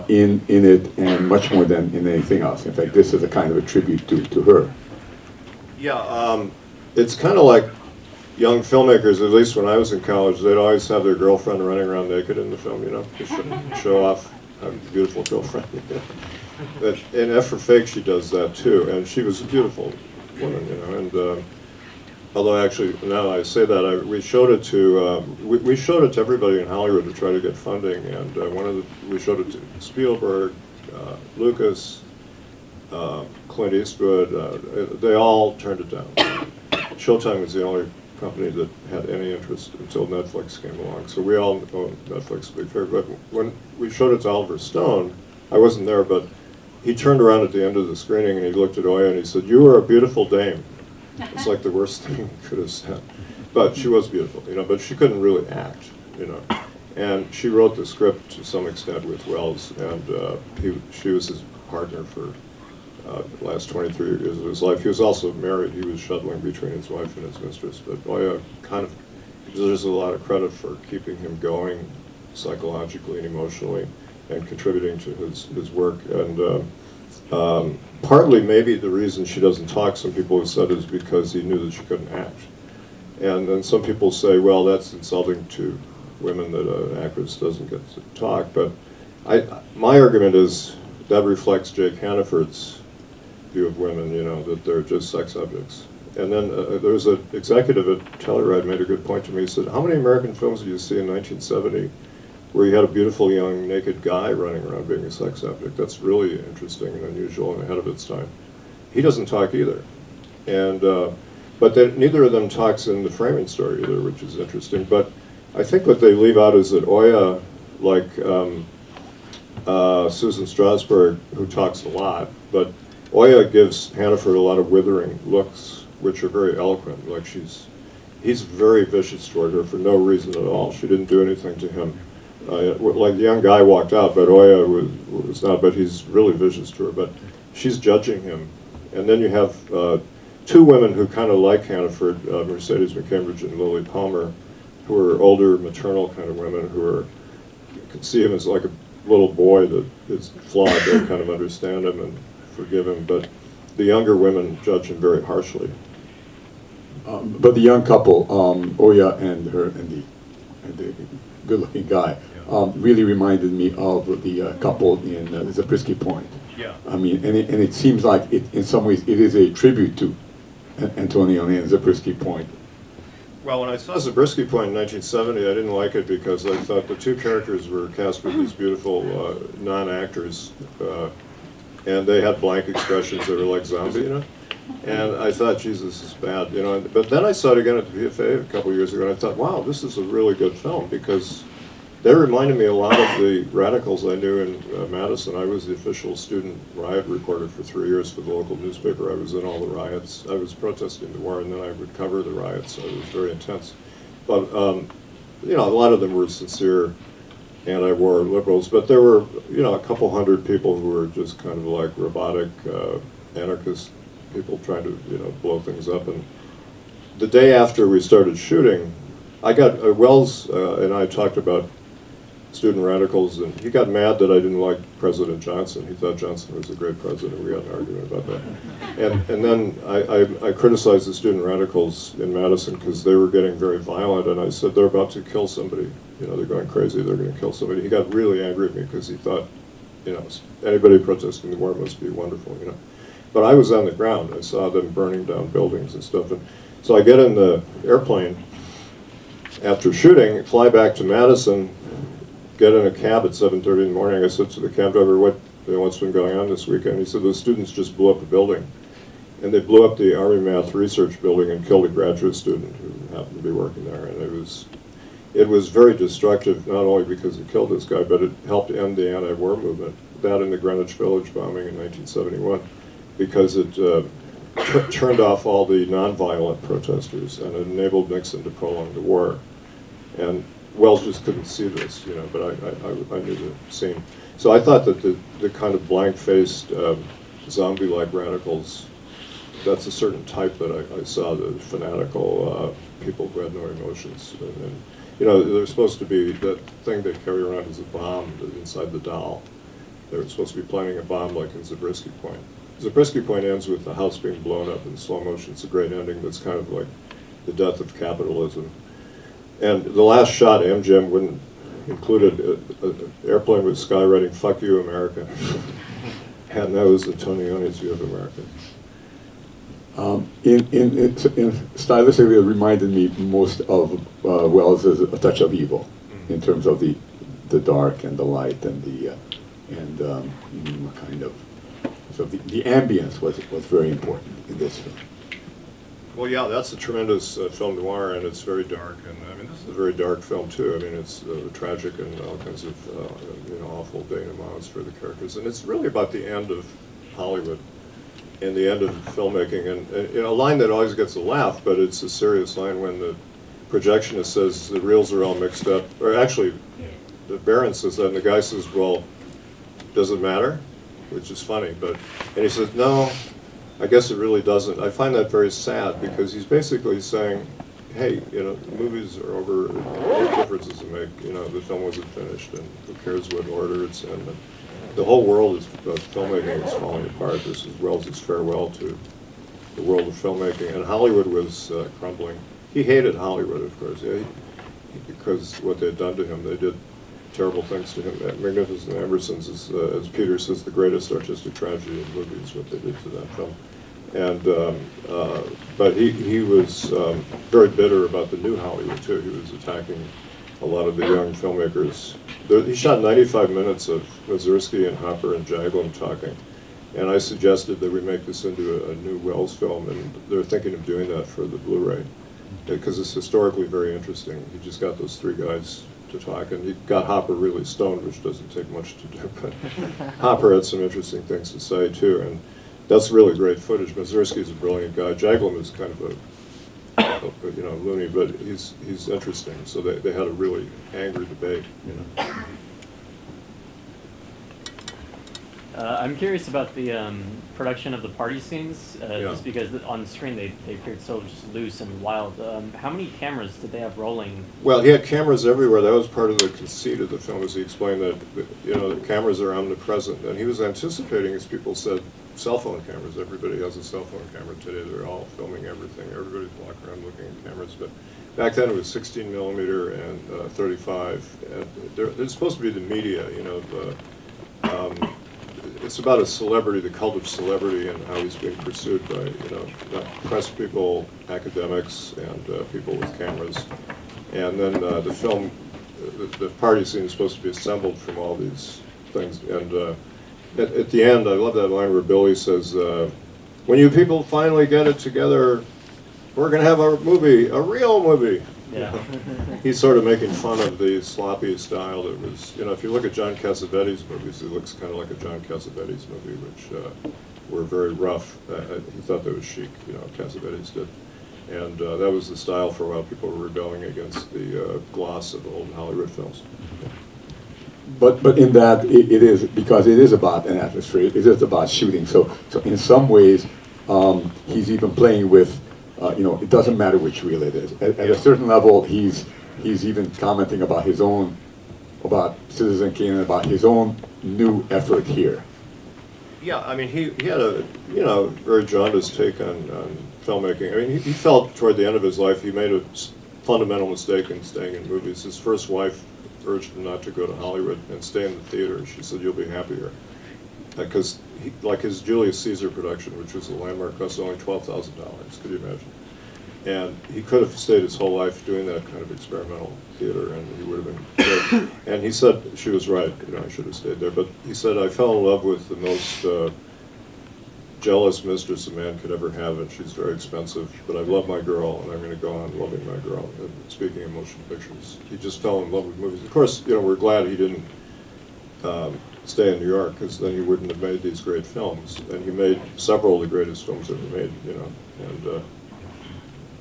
in it, and much more than in anything else. In fact, this is a kind of a tribute to her. Yeah, it's kind of like young filmmakers. At least when I was in college, they'd always have their girlfriend running around naked in the film, you know, to show off a beautiful girlfriend. But in F for Fake, she does that too, and she was a beautiful woman, you know. And although actually, now I say that, we showed it to we showed it to everybody in Hollywood to try to get funding, and we showed it to Spielberg, Lucas, Clint Eastwood. They all turned it down. Showtime was the only company that had any interest until Netflix came along. So we all know Netflix is a big favorite. But when we showed it to Oliver Stone, I wasn't there, but he turned around at the end of the screening and he looked at Oya and he said, "You are a beautiful dame." It's like the worst thing he could have said. But she was beautiful, you know, but she couldn't really act, you know. And she wrote the script to some extent with Wells, and she was his partner for the last 23 years of his life. He was also married. He was shuttling between his wife and his mistress. But Oya kind of deserves a lot of credit for keeping him going psychologically and emotionally and contributing to his work. And partly maybe the reason she doesn't talk, some people have said, is because he knew that she couldn't act. And then some people say, well, that's insulting to women that an actress doesn't get to talk. But my argument is that reflects Jake Hannaford's view of women, you know, that they're just sex objects. And then there was an executive at Telluride made a good point to me. He said, how many American films did you see in 1970 where you had a beautiful young naked guy running around being a sex object? That's really interesting and unusual and ahead of its time. He doesn't talk either. And but neither of them talks in the framing story either, which is interesting. But I think what they leave out is that Oya, like Susan Strasberg, who talks a lot, but Oya gives Hannaford a lot of withering looks, which are very eloquent. Like he's very vicious toward her for no reason at all. She didn't do anything to him. Like the young guy walked out, but Oya was not, but he's really vicious to her. But she's judging him. And then you have two women who kind of like Hannaford, Mercedes McCambridge and Lily Palmer, who are older, maternal kind of women who are, you can see him as like a little boy that is flawed. They kind of understand him and forgive him, but the younger women judge him very harshly. But the young couple, Oya and the good-looking guy, really reminded me of the couple in Zabriskie Point. Yeah. I mean, and it seems like in some ways it is a tribute to Antonioni and Zabriskie Point. Well, when I saw Zabriskie Point in 1970, I didn't like it because I thought the two characters were cast with these beautiful non-actors, and they had blank expressions that were like zombie, you know? And I thought, Jesus, this is bad, you know? But then I saw it again at the VFA a couple of years ago, and I thought, wow, this is a really good film, because they reminded me a lot of the radicals I knew in Madison. I was the official student riot reporter for 3 years for the local newspaper. I was in all the riots. I was protesting the war, and then I would cover the riots, so it was very intense. But, you know, a lot of them were sincere anti-war liberals, but there were, you know, a couple hundred people who were just kind of like robotic anarchist people trying to, you know, blow things up. And the day after we started shooting, I got, Wells and I talked about student radicals, and he got mad that I didn't like President Johnson. He thought Johnson was a great president. We had an argument about that. And then I criticized the student radicals in Madison because they were getting very violent, and I said, they're about to kill somebody. You know, they're going crazy, they're going to kill somebody. He got really angry at me because he thought, you know, anybody protesting the war must be wonderful, you know. But I was on the ground. I saw them burning down buildings and stuff. And so I get in the airplane after shooting, fly back to Madison, get in a cab at 7:30 in the morning. I said to the cab driver, what's been going on this weekend? He said, the students just blew up a building. And they blew up the Army Math Research Building and killed a graduate student who happened to be working there. And it was very destructive, not only because it killed this guy, but it helped end the anti-war movement. That and the Greenwich Village bombing in 1971, because it turned off all the nonviolent protesters and it enabled Nixon to prolong the war. And Wells just couldn't see this, you know, but I knew the scene. So I thought that the kind of blank-faced, zombie-like radicals, that's a certain type that I saw, the fanatical people who had no emotions. And, you know, they're supposed to be, that thing they carry around as a bomb inside the doll. They were supposed to be planting a bomb like in Zabriskie Point. Zabriskie Point ends with the house being blown up in slow motion. It's a great ending that's kind of like the death of capitalism. And the last shot, MGM included an airplane with skywriting, "Fuck you, America." And that was Antonioni's view of America. Stylistically, it reminded me most of Wells as A Touch of Evil, in terms of the dark and the light and the kind of, so the ambience was very important in this film. Well, yeah, that's a tremendous film noir, and it's very dark. And I mean, this is a very dark film too. I mean, it's tragic and all kinds of you know, awful denouements for the characters. And it's really about the end of Hollywood and the end of filmmaking. And you know, a line that always gets a laugh, but it's a serious line when the projectionist says the reels are all mixed up. Or actually, the Baron says that, and the guy says, "Well, does it matter?" Which is funny, but and he says, "No, I guess it really doesn't." I find that very sad because he's basically saying, hey, you know, movies are over, what difference does it make? You know, the film wasn't finished, and who cares what order it's in. And the whole world of filmmaking is falling apart. This is Welles' farewell to the world of filmmaking, and Hollywood was crumbling. He hated Hollywood, of course, because what they had done to him. They did terrible things to him. Magnificent Emerson's is, as Peter says, the greatest artistic tragedy in movies, what they did to that film. And but he was very bitter about the new Hollywood too. He was attacking a lot of the young filmmakers. He shot 95 minutes of Mazursky and Hopper and Jaglom talking, and I suggested that we make this into a new Welles film, and they're thinking of doing that for the Blu-ray because it's historically very interesting. He just got those three guys to talk, and he got Hopper really stoned, which doesn't take much to do, but Hopper had some interesting things to say too. And that's really great footage. Mazursky's a brilliant guy. Jaglom is kind of a you know, loony, but he's interesting. So they had a really angry debate, you know. I'm curious about the production of the party scenes, Yeah. just because on the screen they appeared so just loose and wild. How many cameras did they have rolling? Well, he had cameras everywhere. That was part of the conceit of the film, as he explained that, you know, the cameras are omnipresent. And he was anticipating, as people said, cell phone cameras. Everybody has a cell phone camera today. They're all filming everything. Everybody's walking around looking at cameras. But back then it was 16 millimeter and 35. And they're supposed to be the media, you know, it's about a celebrity, the cult of celebrity, and how he's being pursued by, you know, press people, academics, and people with cameras. And then the film, the party scene is supposed to be assembled from all these things. And at the end, I love that line where Billy says, when you people finally get it together, we're going to have a movie, a real movie. Yeah. He's sort of making fun of the sloppy style that was, you know, if you look at John Cassavetes' movies, it looks kind of like a John Cassavetes movie, which were very rough. He thought that was chic, you know, Cassavetes did. And that was the style for a while. People were rebelling against the gloss of old Hollywood films. But in that, it is, because it is about an atmosphere, it is about shooting. So in some ways, he's even playing with, you know, it doesn't matter which reel it is. At a certain level, he's even commenting about his own, about Citizen Kane, about his own new effort here. Yeah, I mean, he had a, you know, very jaundiced take on filmmaking. I mean, he felt toward the end of his life he made a fundamental mistake in staying in movies. His first wife urged him not to go to Hollywood and stay in the theater. She said, "You'll be happier." Because, like his Julius Caesar production, which was a landmark, cost only $12,000. Could you imagine? And he could have stayed his whole life doing that kind of experimental theater, and he would have been great. And he said she was right. You know, I should have stayed there. But he said, "I fell in love with the most jealous mistress a man could ever have, and she's very expensive. But I love my girl, and I'm going to go on loving my girl." And speaking of motion pictures, he just fell in love with movies. Of course, you know, we're glad he didn't stay in New York, because then he wouldn't have made these great films. And he made several of the greatest films ever made, you know. And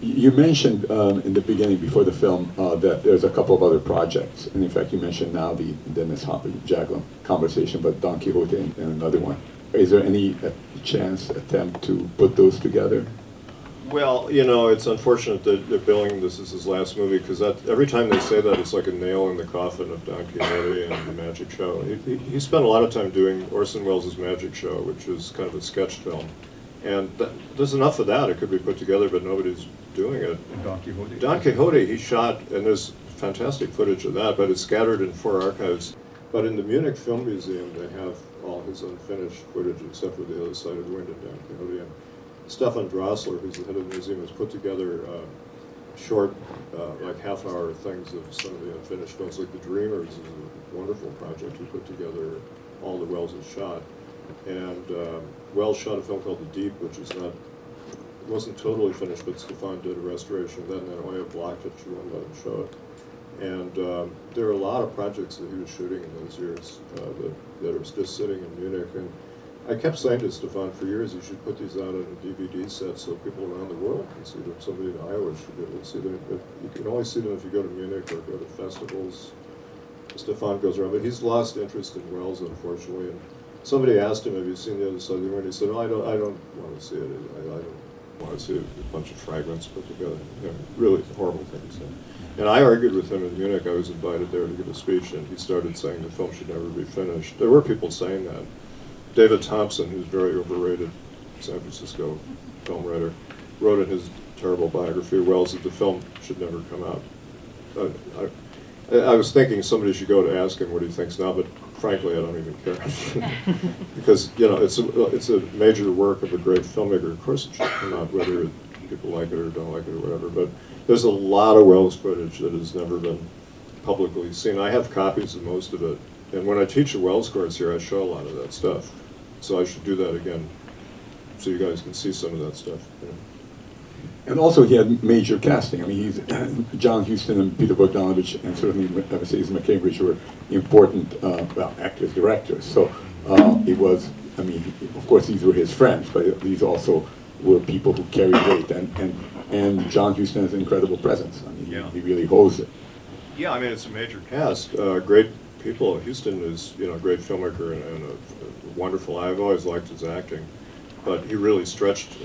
You mentioned in the beginning, before the film, that there's a couple of other projects. And in fact, you mentioned now the Dennis Jaglom conversation, but Don Quixote and another one. Is there any chance, attempt to put those together? well, you know, it's unfortunate that they're billing this as his last movie, because every time they say that, it's like a nail in the coffin of Don Quixote and the Magic Show. He spent a lot of time doing Orson Welles' Magic Show, which is kind of a sketch film. And there's enough of that. It could be put together, but nobody's doing it. Don Quixote. Don Quixote, he shot, and there's fantastic footage of that, but it's scattered in 4 archives. But in the Munich Film Museum, they have all his unfinished footage, except for the other side of the window, Don Quixote. And Stefan Drossler, who's the head of the museum, has put together short, like half-hour things of some of the unfinished films. Like The Dreamers is a wonderful project. He put together all that Welles has shot. And Welles shot a film called The Deep, which is not, it wasn't totally finished, but Stefan did a restoration then, and Oya blocked it. She wouldn't let him show it. And there are a lot of projects that he was shooting in those years that are just sitting in Munich. And I kept saying to Stefan for years, you should put these out on a DVD set so people around the world can see them. Somebody in Iowa should be able to see them. But you can only see them if you go to Munich or go to festivals. Stefan goes around, but he's lost interest in Welles, unfortunately. And somebody asked him, "Have you seen The Other Side of the Window?" He said, "No, I don't want to see it. I don't want to see a bunch of fragments put together." You know, really horrible things. And I argued with him in Munich. I was invited there to give a speech, and he started saying the film should never be finished. There were people saying that. David Thompson, who's very overrated San Francisco film writer, wrote in his terrible biography of Welles that the film should never come out. I was thinking somebody should go to ask him what he thinks now, but frankly, I don't even care. Because, you know, it's a major work of a great filmmaker. Of course it should come out, whether people like it or don't like it or whatever. But there's a lot of Welles footage that has never been publicly seen. I have copies of most of it. And when I teach a Welles course here, I show a lot of that stuff. So I should do that again, so you guys can see some of that stuff. You know. And also he had major casting. I mean, he's John Huston and Peter Bogdanovich and certainly Mercedes McCambridge were important actors, directors. So it was I mean, of course, these were his friends, but these also were people who carried weight. And John Huston has an incredible presence. I mean, Yeah. he really holds it. Yeah, I mean, it's a major cast. Great people. Houston is, a great filmmaker and a wonderful. I've always liked his acting, but he really stretched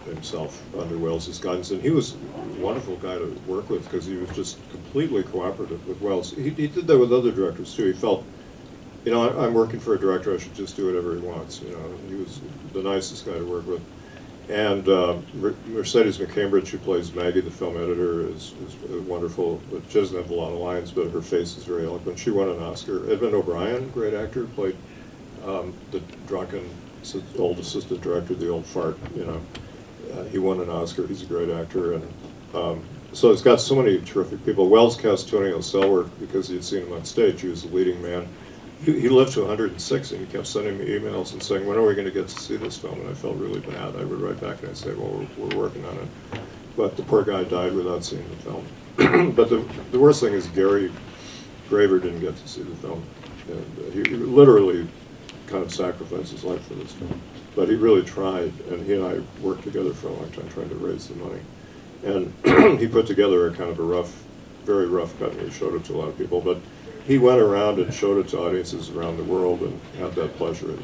himself under Welles's guidance, and he was a wonderful guy to work with because he was just completely cooperative with Welles. He did that with other directors too. He felt, I'm working for a director. I should just do whatever he wants. He was the nicest guy to work with. And Mercedes McCambridge, who plays Maggie, the film editor, is wonderful. She doesn't have a lot of lines, but her face is very eloquent. She won an Oscar. Edmund O'Brien, great actor, played the drunken old assistant director, the old fart. He won an Oscar. He's a great actor, and so it's got so many terrific people. Welles cast Tony Selwerk because he had seen him on stage. He was the leading man. He lived to 106, and he kept sending me emails and saying, when are we going to get to see this film? And I felt really bad. I would write back and I'd say, well, we're working on it. But the poor guy died without seeing the film. But the worst thing is Gary Graver didn't get to see the film. And he literally kind of sacrificed his life for this film. But he really tried, and he and I worked together for a long time trying to raise the money. And he put together a kind of very rough cut, and he showed it to a lot of people. But he went around and showed it to audiences around the world and had that pleasure.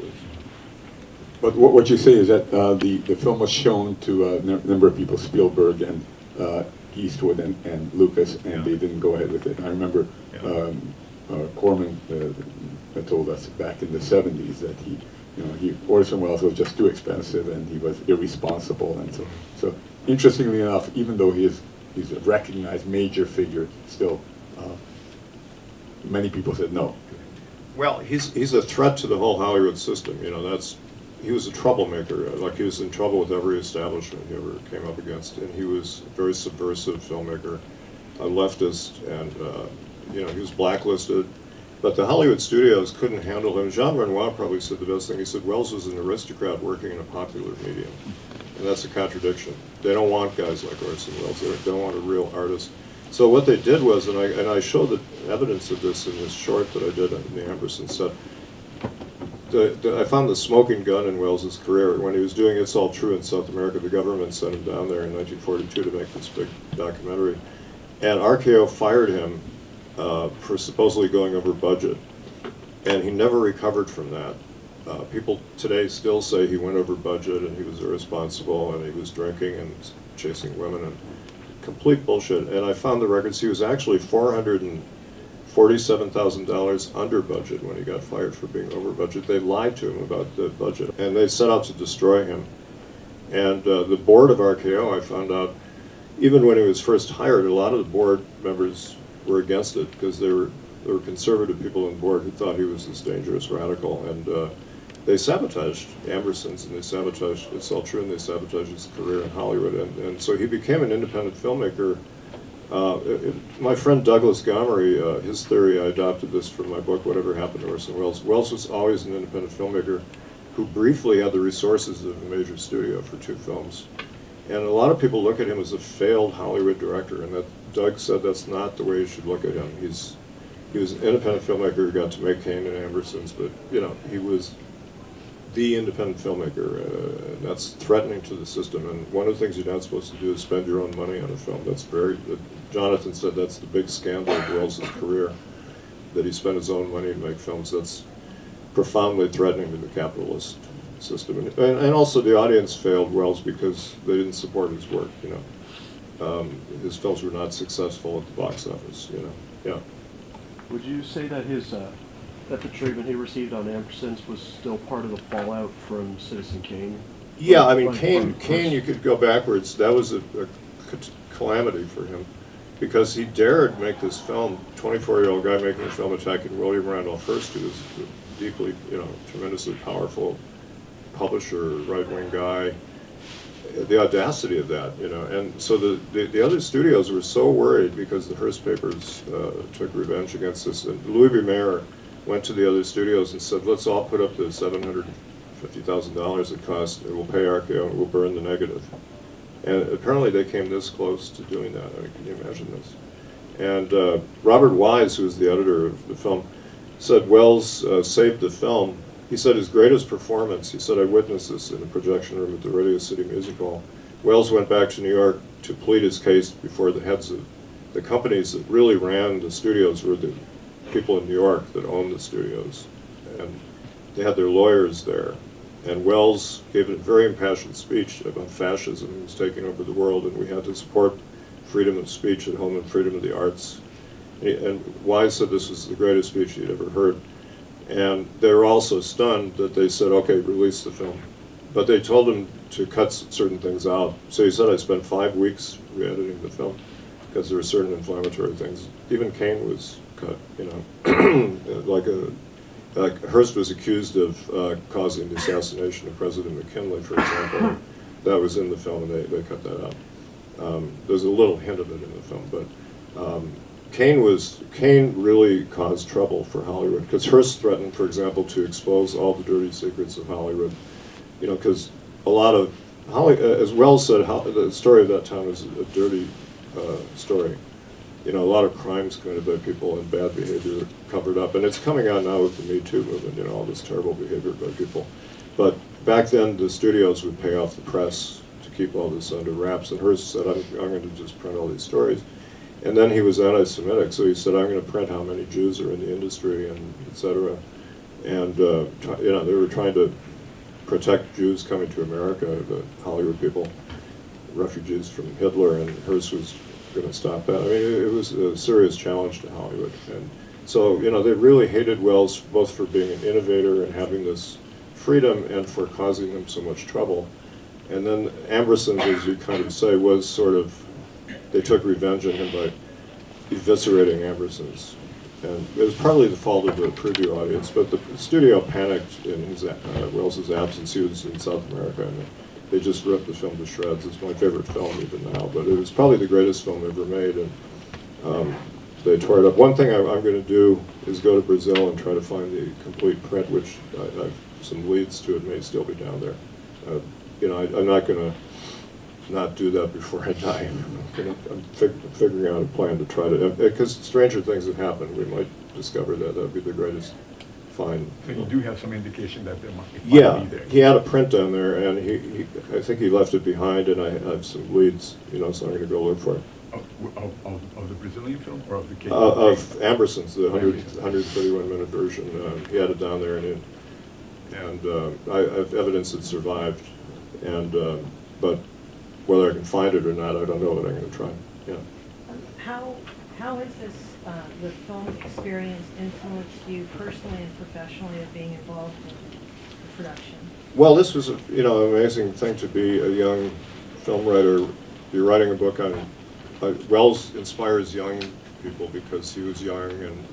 But what you say is that the film was shown to a number of people, Spielberg and Eastwood and Lucas, and Yeah. they didn't go ahead with it. And I remember Corman told us back in the 70s that Orson Welles was just too expensive and he was irresponsible, and so interestingly enough, even though he's a recognized major figure, still many people said no. Well, he's a threat to the whole Hollywood system. He was a troublemaker. Like, he was in trouble with every establishment he ever came up against, and he was a very subversive filmmaker, a leftist, and he was blacklisted. But the Hollywood studios couldn't handle him. Jean Renoir probably said the best thing. He said Welles was an aristocrat working in a popular medium, and that's a contradiction. They don't want guys like Orson Welles. They don't want a real artist. So what they did was, and I showed the evidence of this in this short that I did in the Amberson set. I found the smoking gun in Welles's career. When he was doing It's All True in South America, the government sent him down there in 1942 to make this big documentary. And RKO fired him for supposedly going over budget. And he never recovered from that. People today still say he went over budget and he was irresponsible and he was drinking and chasing women and complete bullshit. And I found the records. He was actually $447,000 under budget when he got fired for being over budget. They lied to him about the budget, and they set out to destroy him. And the board of RKO, I found out, even when he was first hired, a lot of the board members were against it because there were conservative people on the board who thought he was this dangerous radical, and they sabotaged Amberson's, and they sabotaged It's All True, and they sabotaged his career in Hollywood, and so he became an independent filmmaker. My friend Douglas Gomery, his theory, I adopted this from my book, Whatever Happened to Orson Welles. Welles was always an independent filmmaker who briefly had the resources of a major studio for 2 films. And a lot of people look at him as a failed Hollywood director, and that Doug said that's not the way you should look at him. He was an independent filmmaker who got to make Kane and Ambersons, but he was the independent filmmaker, and that's threatening to the system. And one of the things you're not supposed to do is spend your own money on a film. Jonathan said that's the big scandal of Welles's career, that he spent his own money to make films. That's profoundly threatening to the capitalist system. And also the audience failed Welles because they didn't support his work. His films were not successful at the box office. Yeah. Would you say that that the treatment he received on Ambersons was still part of the fallout from Citizen Kane? Yeah, I mean, Kane, you could go backwards. That was a calamity for him because he dared make this film. 24-year-old guy making a film attacking William Randolph Hearst, who was a deeply, tremendously powerful publisher, right-wing guy. The audacity of that, and so the other studios were so worried because the Hearst papers took revenge against this. And Louis B. Mayer went to the other studios and said, let's all put up the $750,000 it cost, and we'll pay RKO, and we'll burn the negative. And apparently they came this close to doing that. I mean, can you imagine this? And Robert Wise, who was the editor of the film, said Welles saved the film he said his greatest performance, he said, I witnessed this in the projection room at the Radio City Music Hall. Welles went back to New York to plead his case before the heads of the companies that really ran the studios were the people in New York that owned the studios. And they had their lawyers there. And Welles gave a very impassioned speech about fascism was taking over the world, and we had to support freedom of speech at home and freedom of the arts. And Wise said this was the greatest speech he'd ever heard. And they were also stunned that they said, okay, release the film. But they told him to cut certain things out. So he said, I spent 5 weeks re-editing the film because there were certain inflammatory things. Even Kane was cut, you know, like Hearst was accused of causing the assassination of President McKinley, for example. That was in the film, and they cut that out. There's a little hint of it in the film, but Kane really caused trouble for Hollywood because Hearst threatened, for example, to expose all the dirty secrets of Hollywood. You know, because a lot of as Welles said, the story of that time is a dirty story. You know, a lot of crimes committed by people and bad behavior covered up. And it's coming out now with the Me Too movement, you know, all this terrible behavior by people. But back then, the studios would pay off the press to keep all this under wraps. And Hearst said, I'm going to just print all these stories. And then he was anti-Semitic, so he said, I'm going to print how many Jews are in the industry, and et cetera. And, you know, they were trying to protect Jews coming to America, the Hollywood people, refugees from Hitler, and Hearst was going to stop that. I mean, it was a serious challenge to Hollywood. And so, you know, they really hated Welles both for being an innovator and having this freedom and for causing them so much trouble. And then Ambersons, as you kind of say, was sort of, they took revenge on him by eviscerating Ambersons. And it was partly the fault of the preview audience, but the studio panicked in his, Welles's absence. He was in South America, and they just ripped the film to shreds. It's my favorite film even now, but it was probably the greatest film ever made, and they tore it up. One thing I'm going to do is go to Brazil and try to find the complete print, which I've some leads to it may still be down there. You know, I'm not going to not do that before I die. I'm figuring out a plan to try to, because stranger things have happened. We might discover that. That would be the greatest find. So you do have some indication that there might Yeah, be there. he had a print down there, and I think he left it behind, and I have some leads, you know, so I'm going to go look for it. Of the Brazilian film or of the case? Of Ambersons, the 131-minute version. He had it down there, and I have evidence it survived, and but whether I can find it or not, I don't know, but I'm going to try. Yeah. How has this the film experience influenced you personally and professionally of being involved in the production? Well, this was an amazing thing to be a young film writer. You're writing a book on Welles inspires young people because he was young, and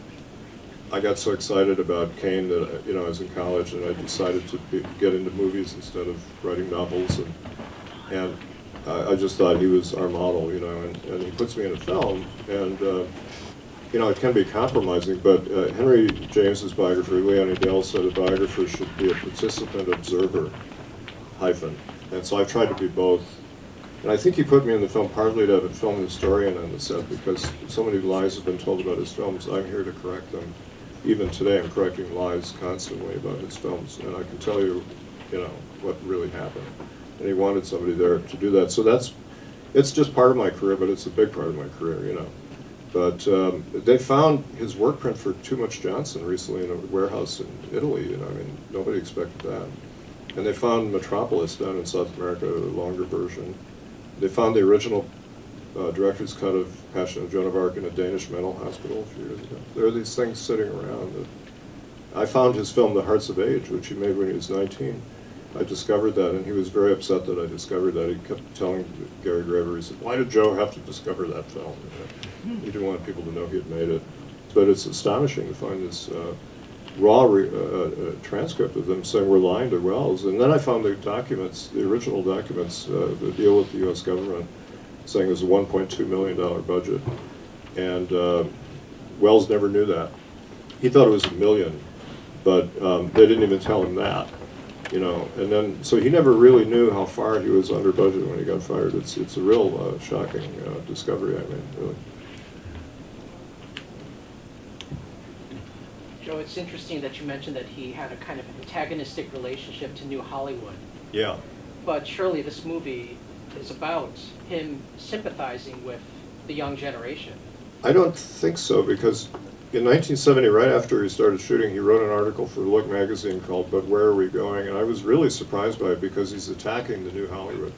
I got so excited about Kane that I was in college, and I decided to get into movies instead of writing novels, and I just thought he was our model, and he puts me in a film, and it can be compromising, but Henry James's biographer, Leonie Dale, said a biographer should be a participant observer, and so I've tried to be both. And I think he put me in the film partly to have a film historian on the set, because so many lies have been told about his films. I'm here to correct them. Even today, I'm correcting lies constantly about his films, and I can tell you, what really happened. And he wanted somebody there to do that. So it's just part of my career, but it's a big part of my career, But they found his work print for Too Much Johnson recently in a warehouse in Italy, nobody expected that. And they found Metropolis down in South America, a longer version. They found the original director's cut of Passion of Joan of Arc in a Danish mental hospital a few years ago. There are these things sitting around. I found his film, The Hearts of Age, which he made when he was 19. I discovered that, and he was very upset that I discovered that. He kept telling Gary Graver, he said, why did Joe have to discover that film? He didn't want people to know he had made it. But it's astonishing to find this raw transcript of them saying we're lying to Welles. And then I found the documents, the original documents, the deal with the U.S. government, saying it was a $1.2 million budget. And Welles never knew that. He thought it was $1 million, but they didn't even tell him that. And then, so he never really knew how far he was under budget when he got fired. It's a real shocking discovery, really. Joe, So it's interesting that you mentioned that he had a kind of antagonistic relationship to New Hollywood. Yeah. But surely this movie is about him sympathizing with the young generation. I don't think so, because in 1970, right after he started shooting, he wrote an article for Look magazine called "But Where Are We Going?" And I was really surprised by it because he's attacking the New Hollywood.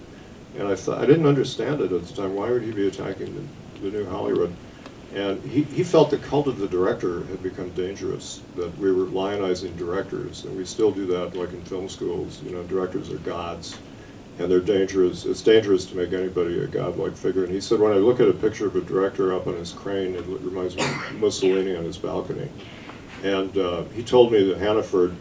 And I thought, I didn't understand it at the time. Why would he be attacking the New Hollywood? And he felt the cult of the director had become dangerous, that we were lionizing directors, and we still do that, like in film schools. You know, directors are gods, and they're dangerous. It's dangerous to make anybody a godlike figure. And he said, when I look at a picture of a director up on his crane, it reminds me of Mussolini on his balcony. And he told me that Hannaford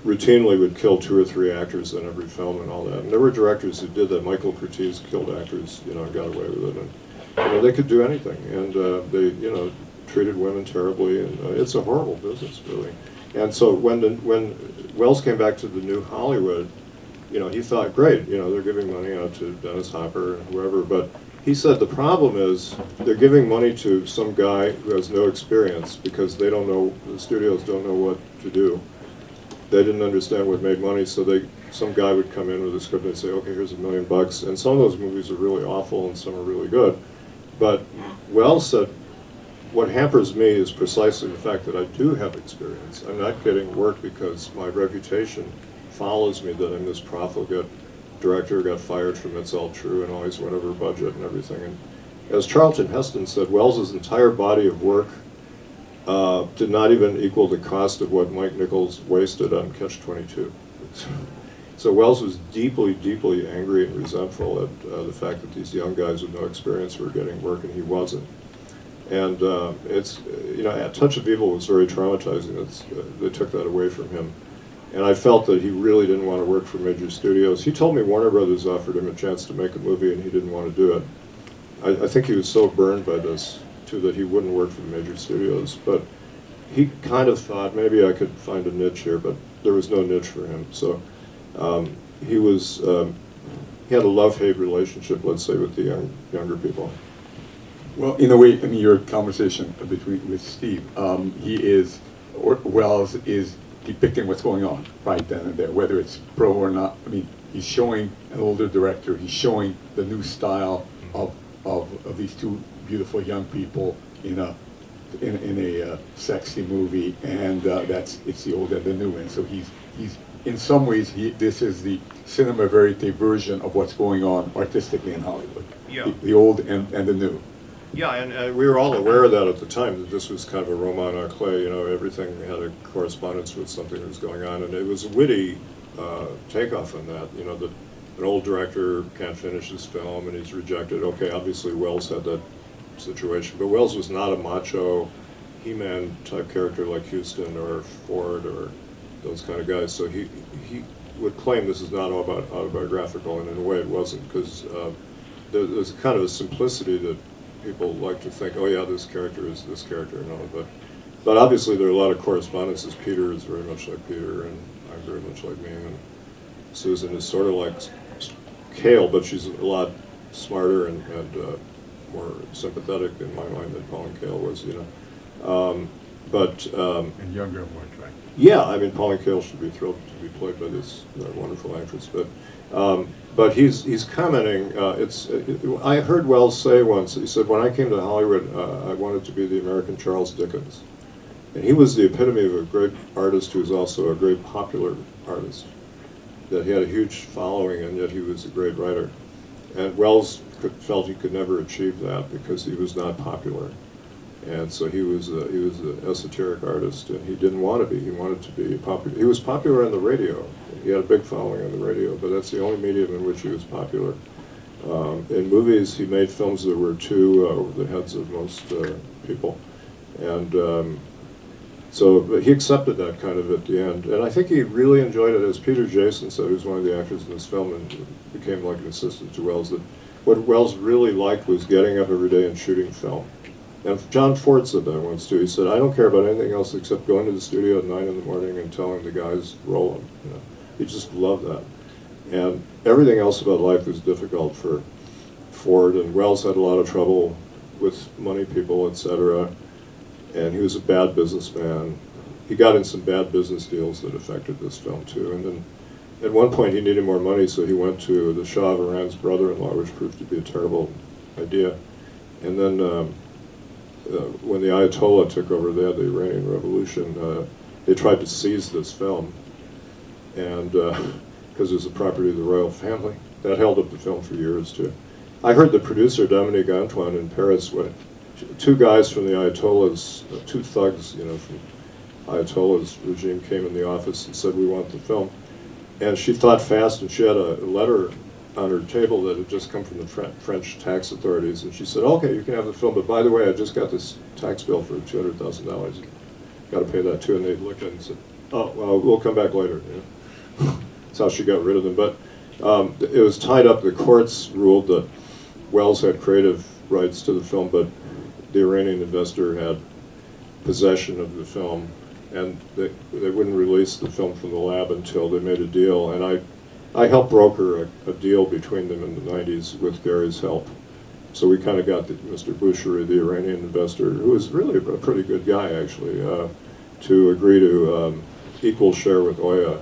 routinely would kill 2 or 3 actors in every film and all that. And there were directors who did that. Michael Curtiz killed actors, you know, and got away with it. And, you know, they could do anything. And they, you know, treated women terribly. And it's a horrible business, really. And so when Welles came back to the New Hollywood, you know, he thought, great, you know, they're giving money out to Dennis Hopper and whoever, but he said the problem is they're giving money to some guy who has no experience because they don't know, the studios don't know what to do. They didn't understand what made money, so some guy would come in with a script and say, okay, here's $1 million, and some of those movies are really awful and some are really good. But Wells said, what hampers me is precisely the fact that I do have experience. I'm not getting work because my reputation follows me, that I'm this profligate director, got fired from It's All True and always went over budget and everything. And as Charlton Heston said, Wells's entire body of work did not even equal the cost of what Mike Nichols wasted on Catch-22. So Welles was deeply, deeply angry and resentful at the fact that these young guys with no experience were getting work and he wasn't. And it's, you know, A Touch of Evil was very traumatizing. They took that away from him. And I felt that he really didn't want to work for major studios. He told me Warner Brothers offered him a chance to make a movie and he didn't want to do it. I think he was so burned by this, too, that he wouldn't work for the major studios. But he kind of thought, maybe I could find a niche here, but there was no niche for him. So he had a love-hate relationship, let's say, with the younger people. Well, in a way, I mean, your conversation with Steve, Welles is depicting what's going on right then and there, whether it's pro or not. I mean, he's showing an older director, he's showing the new style of these 2 beautiful young people in a sexy movie, and it's the old and the new. And so he's in some ways this is the cinema verite version of what's going on artistically in Hollywood. Yeah. The old and the new. Yeah, and we were all aware of that at the time, that this was kind of a roman à clef, you know, everything had a correspondence with something that was going on, and it was a witty takeoff on that, you know, that an old director can't finish his film and he's rejected. Okay, obviously Welles had that situation, but Welles was not a macho He-Man type character like Houston or Ford or those kind of guys, so he would claim this is not autobiographical, and in a way it wasn't, because there's kind of a simplicity that people like to think, oh yeah, this character is this character and all, but obviously there are a lot of correspondences. Peter is very much like Peter, and I'm very much like me, and Susan is sort of like Cale, but she's a lot smarter and more sympathetic in my mind than Pauline Kael was, you know. And younger and more attractive. Yeah, I mean, Pauline Kael should be thrilled to be played by this wonderful actress, but he's commenting. I heard Welles say once. He said, "When I came to Hollywood, I wanted to be the American Charles Dickens," and he was the epitome of a great artist who was also a great popular artist. That he had a huge following, and yet he was a great writer. And Welles felt he could never achieve that because he was not popular. And so he was an esoteric artist, and he didn't want to be. He wanted to be popular. He was popular on the radio. He had a big following on the radio, but that's the only medium in which he was popular. In movies, he made films that were over the heads of most people. And so he accepted that kind of at the end. And I think he really enjoyed it, as Peter Jason said, who's one of the actors in this film, and became like an assistant to Welles, that what Welles really liked was getting up every day and shooting film. And John Ford said that once too. He said, I don't care about anything else except going to the studio at 9 in the morning and telling the guys, roll them. You know, he just loved that. And everything else about life was difficult for Ford, and Welles had a lot of trouble with money people, etc. And he was a bad businessman. he got in some bad business deals that affected this film too. And then at one point he needed more money, so he went to the Shah of Iran's brother-in-law, which proved to be a terrible idea. And then when the Ayatollah took over there, the Iranian Revolution, they tried to seize this film, and because it was the property of the royal family. That held up the film for years too. I heard the producer, Dominique Antoine, in Paris, when two guys from the Ayatollah's, two thugs, you know, from Ayatollah's regime came in the office and said, we want the film. And she thought fast, and she had a letter on her table that had just come from the French tax authorities. And she said, okay, you can have the film, but by the way, I just got this tax bill for $200,000. Got to pay that too. And they looked at it and said, oh, well, we'll come back later. You know? That's how she got rid of them. But it was tied up. The courts ruled that Welles had creative rights to the film, but the Iranian investor had possession of the film, and they wouldn't release the film from the lab until they made a deal. And I helped broker a deal between them in the 90s with Gary's help. So we kind of got Mr. Boucherie, the Iranian investor, who was really a pretty good guy actually, to agree to equal share with Oya.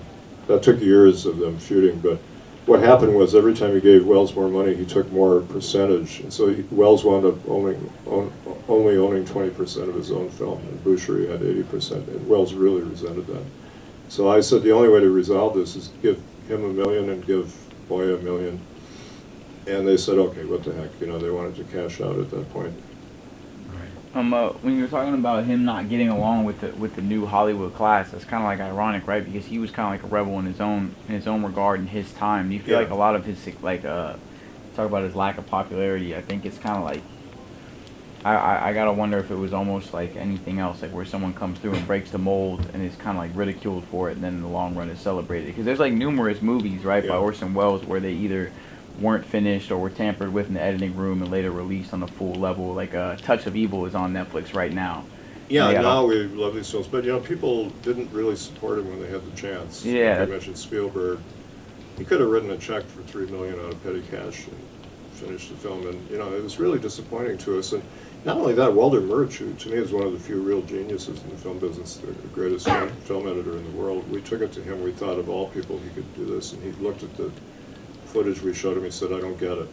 That took years of them feuding, but what happened was every time he gave Welles more money, he took more percentage, and so Welles wound up only owning 20% of his own film, and Boucherie had 80%, and Welles really resented that. So I said the only way to resolve this is give him $1 million and give Oya $1 million, and they said, okay, what the heck, you know, they wanted to cash out at that point. When you're talking about him not getting along with the new Hollywood class, that's kind of like ironic, right? Because he was kind of like a rebel in his own regard in his time. Do you feel like a lot of his talk about his lack of popularity? I think it's kind of like I gotta wonder if it was almost like anything else, like where someone comes through and breaks the mold and is kind of like ridiculed for it, and then in the long run is celebrated. Because there's like numerous movies, right, by Orson Welles where they either weren't finished or were tampered with in the editing room and later released on the full level. Like Touch of Evil is on Netflix right now. Yeah, now we love these films, but you know, people didn't really support him when they had the chance. Yeah. Like I mentioned Spielberg. He could have written a check for $3 million out of petty cash and finished the film, and you know, it was really disappointing to us. And not only that, Walter Murch, who to me is one of the few real geniuses in the film business, the greatest film editor in the world, we took it to him. We thought of all people he could do this, and he looked at the footage we showed him. He said, I don't get it.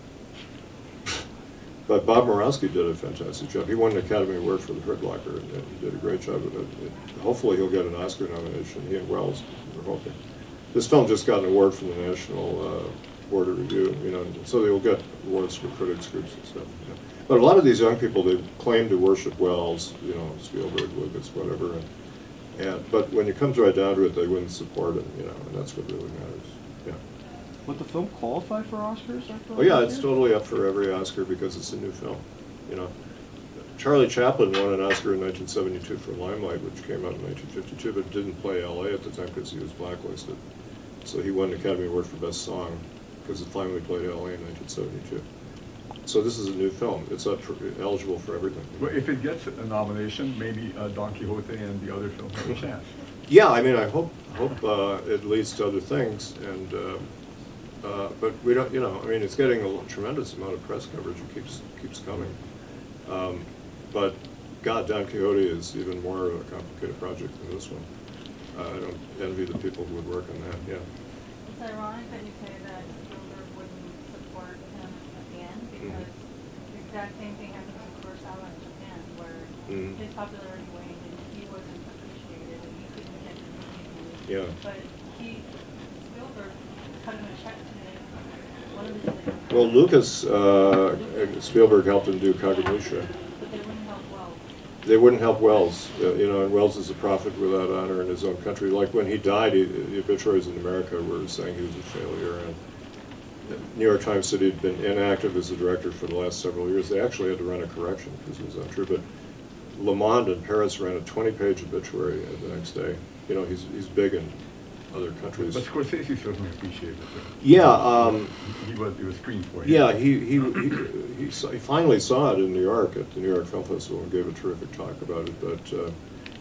But Bob Morawski did a fantastic job. He won an Academy Award for The Hurt Locker, and he did a great job with it. Hopefully he'll get an Oscar nomination, he and Welles, we're hoping. This film just got an award from the National Board of Review, you know, so they'll get awards for critics groups and stuff. You know. But a lot of these young people, they claim to worship Welles, you know, Spielberg, Lucas, whatever, but when you come right down to it, they wouldn't support it, you know, and that's what really matters. Yeah. Would the film qualify for Oscars? Oh yeah, it's totally up for every Oscar because it's a new film, you know. Charlie Chaplin won an Oscar in 1972 for Limelight, which came out in 1952, but didn't play L.A. at the time because he was blacklisted. So he won an Academy Award for Best Song because it finally played L.A. in 1972. So this is a new film. It's eligible for everything. Well, if it gets a nomination, maybe Don Quixote and the other films have a chance. Yeah, I mean, I hope it leads to other things, and but we don't, you know, I mean, it's getting a tremendous amount of press coverage. It keeps coming. But God, Don Quixote is even more of a complicated project than this one. I don't envy the people who would work on that. Yeah. It's ironic that you say that Spielberg wouldn't support him at the end, because the exact same thing happened to Kurosawa in Japan, where his popularity waned and he wasn't appreciated and he couldn't get the movie. Yeah. But Spielberg cut him a check to make one of his things. Well, Lucas, Spielberg helped him do Kagemusha. But they wouldn't help Welles. They wouldn't help Welles, you know, and Welles is a prophet without honor in his own country. Like when he died, the obituaries in America were saying he was a failure, and the New York Times said he'd been inactive as a director for the last several years. They actually had to run a correction because it was untrue, but Le Monde in Paris ran a 20-page obituary the next day. You know, he's big in other countries. But Scorsese certainly appreciated it. Yeah. He was screened for it. Yeah, he finally saw it in New York at the New York Film Festival and gave a terrific talk about it. But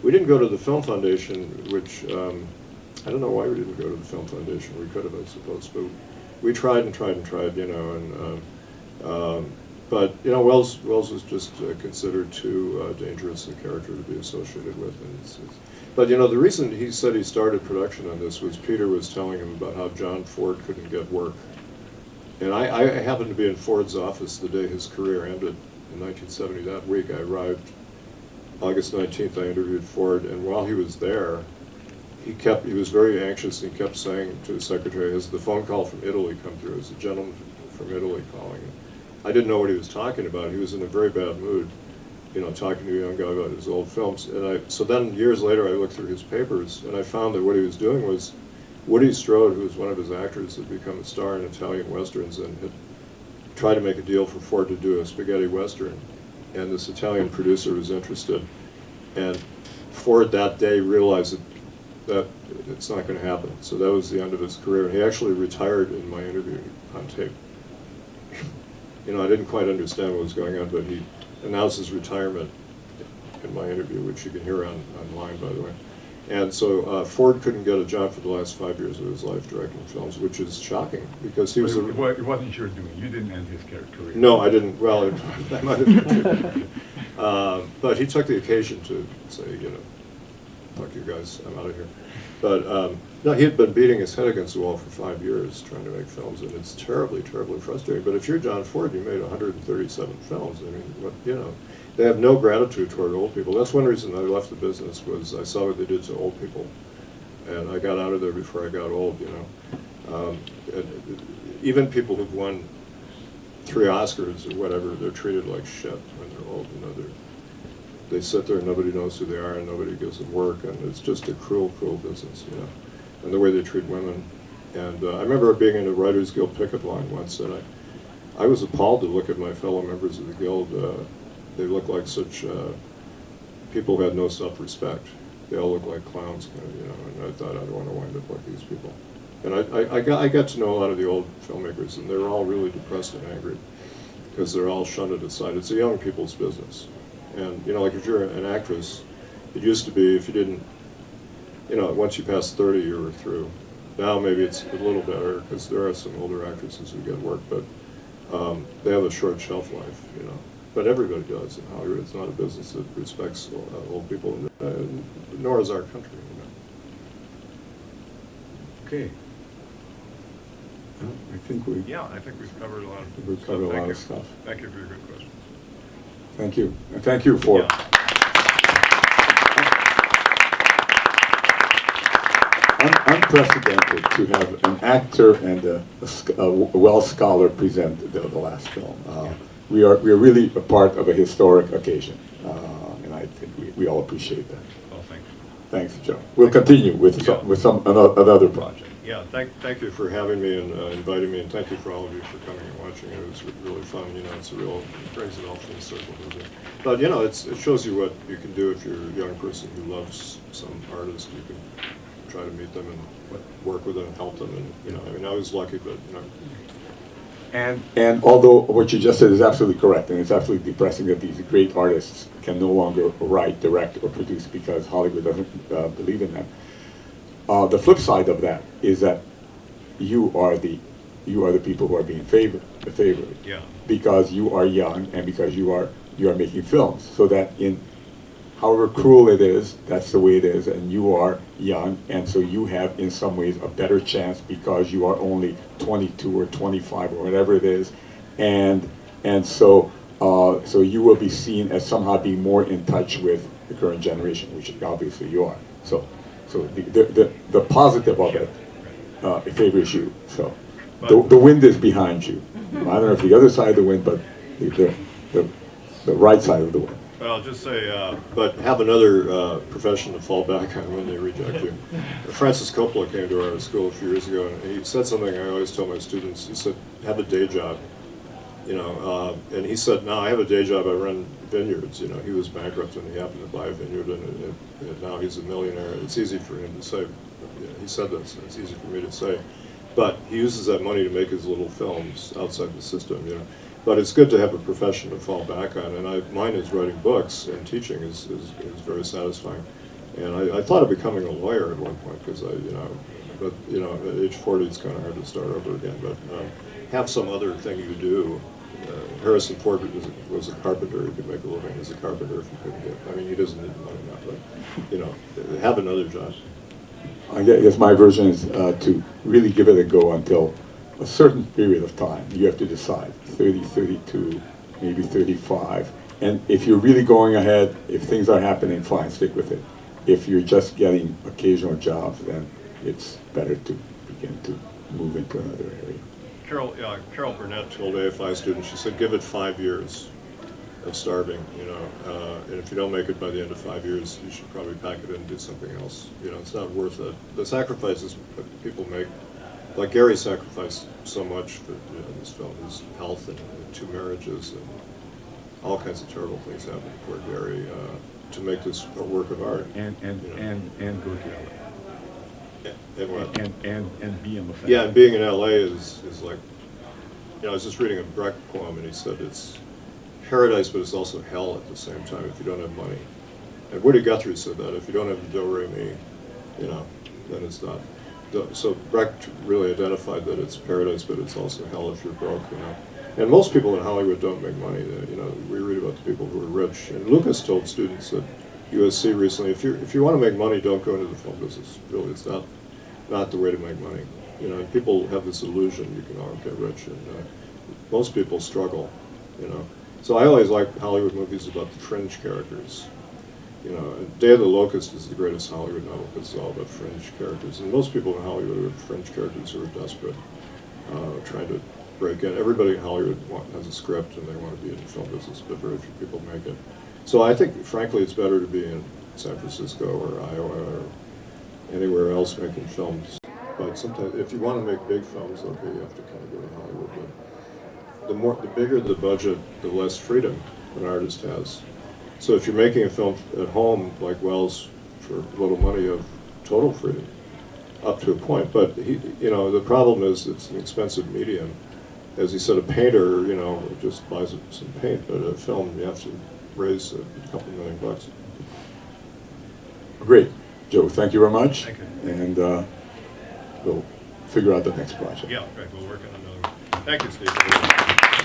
we didn't go to the Film Foundation, which I don't know why we didn't go to the Film Foundation. We could have, I suppose, but we tried and tried and tried, you know, and but you know, Wells was just considered too dangerous a character to be associated with. And but you know, the reason he said he started production on this was Peter was telling him about how John Ford couldn't get work. And I happened to be in Ford's office the day his career ended in 1970. That week I arrived, August 19th, I interviewed Ford, and while he was there, he was very anxious, and he kept saying to his secretary, has the phone call from Italy come through? Is a gentleman from Italy calling? I didn't know what he was talking about. He was in a very bad mood, you know, talking to a young guy about his old films. And so then years later I looked through his papers, and I found that what he was doing was Woody Strode, who was one of his actors, had become a star in Italian westerns and had tried to make a deal for Ford to do a spaghetti western. And this Italian producer was interested. And Ford that day realized that it's not going to happen. So that was the end of his career. And he actually retired in my interview on tape. You know, I didn't quite understand what was going on, but he announced his retirement in my interview, which you can hear online, by the way. And so Ford couldn't get a job for the last 5 years of his life directing films, which is shocking because he was. It wasn't your doing. You didn't end his career. No, I didn't. Well, that might have been true. But he took the occasion to say, you know, fuck you guys, I'm out of here. But no, he had been beating his head against the wall for 5 years trying to make films, and it's terribly, terribly frustrating. But if you're John Ford, you made 137 films. I mean, what, you know, they have no gratitude toward old people. That's one reason I left the business, was I saw what they did to old people, and I got out of there before I got old. You know, even people who've won 3 Oscars or whatever, they're treated like shit when they're old. You know, they sit there and nobody knows who they are and nobody gives them work, and it's just a cruel, cruel business, you know, and the way they treat women. And I remember being in a Writers Guild picket line once, and I was appalled to look at my fellow members of the Guild. They looked like such people who had no self-respect. They all looked like clowns, kind of, you know, and I thought, I don't want to wind up like these people. And I got to know a lot of the old filmmakers, and they were all really depressed and angry because they're all shunted aside. It's a young people's business. And, you know, like if you're an actress, it used to be if you didn't, you know, once you passed 30, you were through. Now maybe it's a little better because there are some older actresses who get work, but they have a short shelf life, you know. But everybody does in Hollywood. It's not a business that respects old people, nor is our country, you know. Okay. Well, I think we. Yeah, I think we've covered a lot of We've covered a lot of stuff. Thank you for your good questions. Thank you. And thank you for. Yeah. Unprecedented to have an actor and a Wells scholar present the last film. We are really a part of a historic occasion, and I think we all appreciate that. Well, thank you. Thanks, Joe. We'll continue with another project. Yeah, thank you for having me and inviting me, and thank you for all of you for coming and watching. It was really fun. You know, it brings it all full circle, doesn't it? But you know, it shows you what you can do if you're a young person who loves some artist. You can try to meet them and work with them and help them. And you know, I mean, I was lucky, but you know. And although what you just said is absolutely correct, and it's absolutely depressing that these great artists can no longer write, direct, or produce because Hollywood doesn't believe in them. The flip side of that is that you are the people who are being favored, Yeah. because you are young and because you are making films. So that in however cruel it is, that's the way it is, and you are young, and so you have in some ways a better chance because you are only 22 or 25 or whatever it is, and so you will be seen as somehow being more in touch with the current generation, which obviously you are. So the positive of it, it favors you. So the wind is behind you. I don't know if the other side of the wind, but the right side of the wind. Well, I'll just say, but have another profession to fall back on when they reject you. Francis Coppola came to our school a few years ago, and he said something I always tell my students. He said, have a day job, you know, and he said, no, I have a day job, I run vineyards. You know, he was bankrupt and he happened to buy a vineyard, and now he's a millionaire. It's easy for him to say, you know, he said this, and it's easy for me to say, but he uses that money to make his little films outside the system, you know. But it's good to have a profession to fall back on, and mine is writing books, and teaching is very satisfying. And I thought of becoming a lawyer at one point because but you know, at age 40 it's kind of hard to start over again. But have some other thing you do Harrison Ford was a carpenter. He could make a living as a carpenter if he couldn't get. I mean, he doesn't need the money now, but you know, have another job. I guess my version is to really give it a go until a certain period of time. You have to decide, 30, 32, maybe 35. And if you're really going ahead, if things are happening, fine, stick with it. If you're just getting occasional jobs, then it's better to begin to move into another area. Carol Burnett told AFI students, she said, give it 5 years of starving, you know, and if you don't make it by the end of 5 years, you should probably pack it in and do something else. You know, it's not worth it. The sacrifices that people make, like Gary sacrificed so much for this film, his health and 2 marriages and all kinds of terrible things happened to poor Gary to make this a work of art. And go to LA. And what? And be in the film. Yeah, and being in LA is like, you know, I was just reading a Brecht poem and he said it's paradise, but it's also hell at the same time if you don't have money. And Woody Guthrie said that if you don't have the do-re-mi, you know, then it's not. So Brecht really identified that it's paradise, but it's also hell if you're broke, you know. And most people in Hollywood don't make money. You know, we read about the people who are rich. And Lucas told students at USC recently, if you want to make money, don't go into the film business. Really, it's not the way to make money. You know, and people have this illusion you can all get rich, and most people struggle. You know, so I always like Hollywood movies about the fringe characters. You know, Day of the Locust is the greatest Hollywood novel because it's all about fringe characters. And most people in Hollywood are fringe characters who are desperate, trying to break in. Everybody in Hollywood has a script and they want to be in the film business, but very few people make it. So I think, frankly, it's better to be in San Francisco or Iowa or anywhere else making films. But sometimes, if you want to make big films, okay, you have to kind of go to Hollywood. But the bigger the budget, the less freedom an artist has. So if you're making a film at home, like Wells, for little money, you have total freedom up to a point. But you know, the problem is it's an expensive medium. As he said, a painter, you know, just buys some paint, but a film, you have to raise a couple $1 million. Great. Joe, thank you very much. Thank you. And we'll figure out the next project. Yeah, right, we'll work on another one. Thank you, Steve.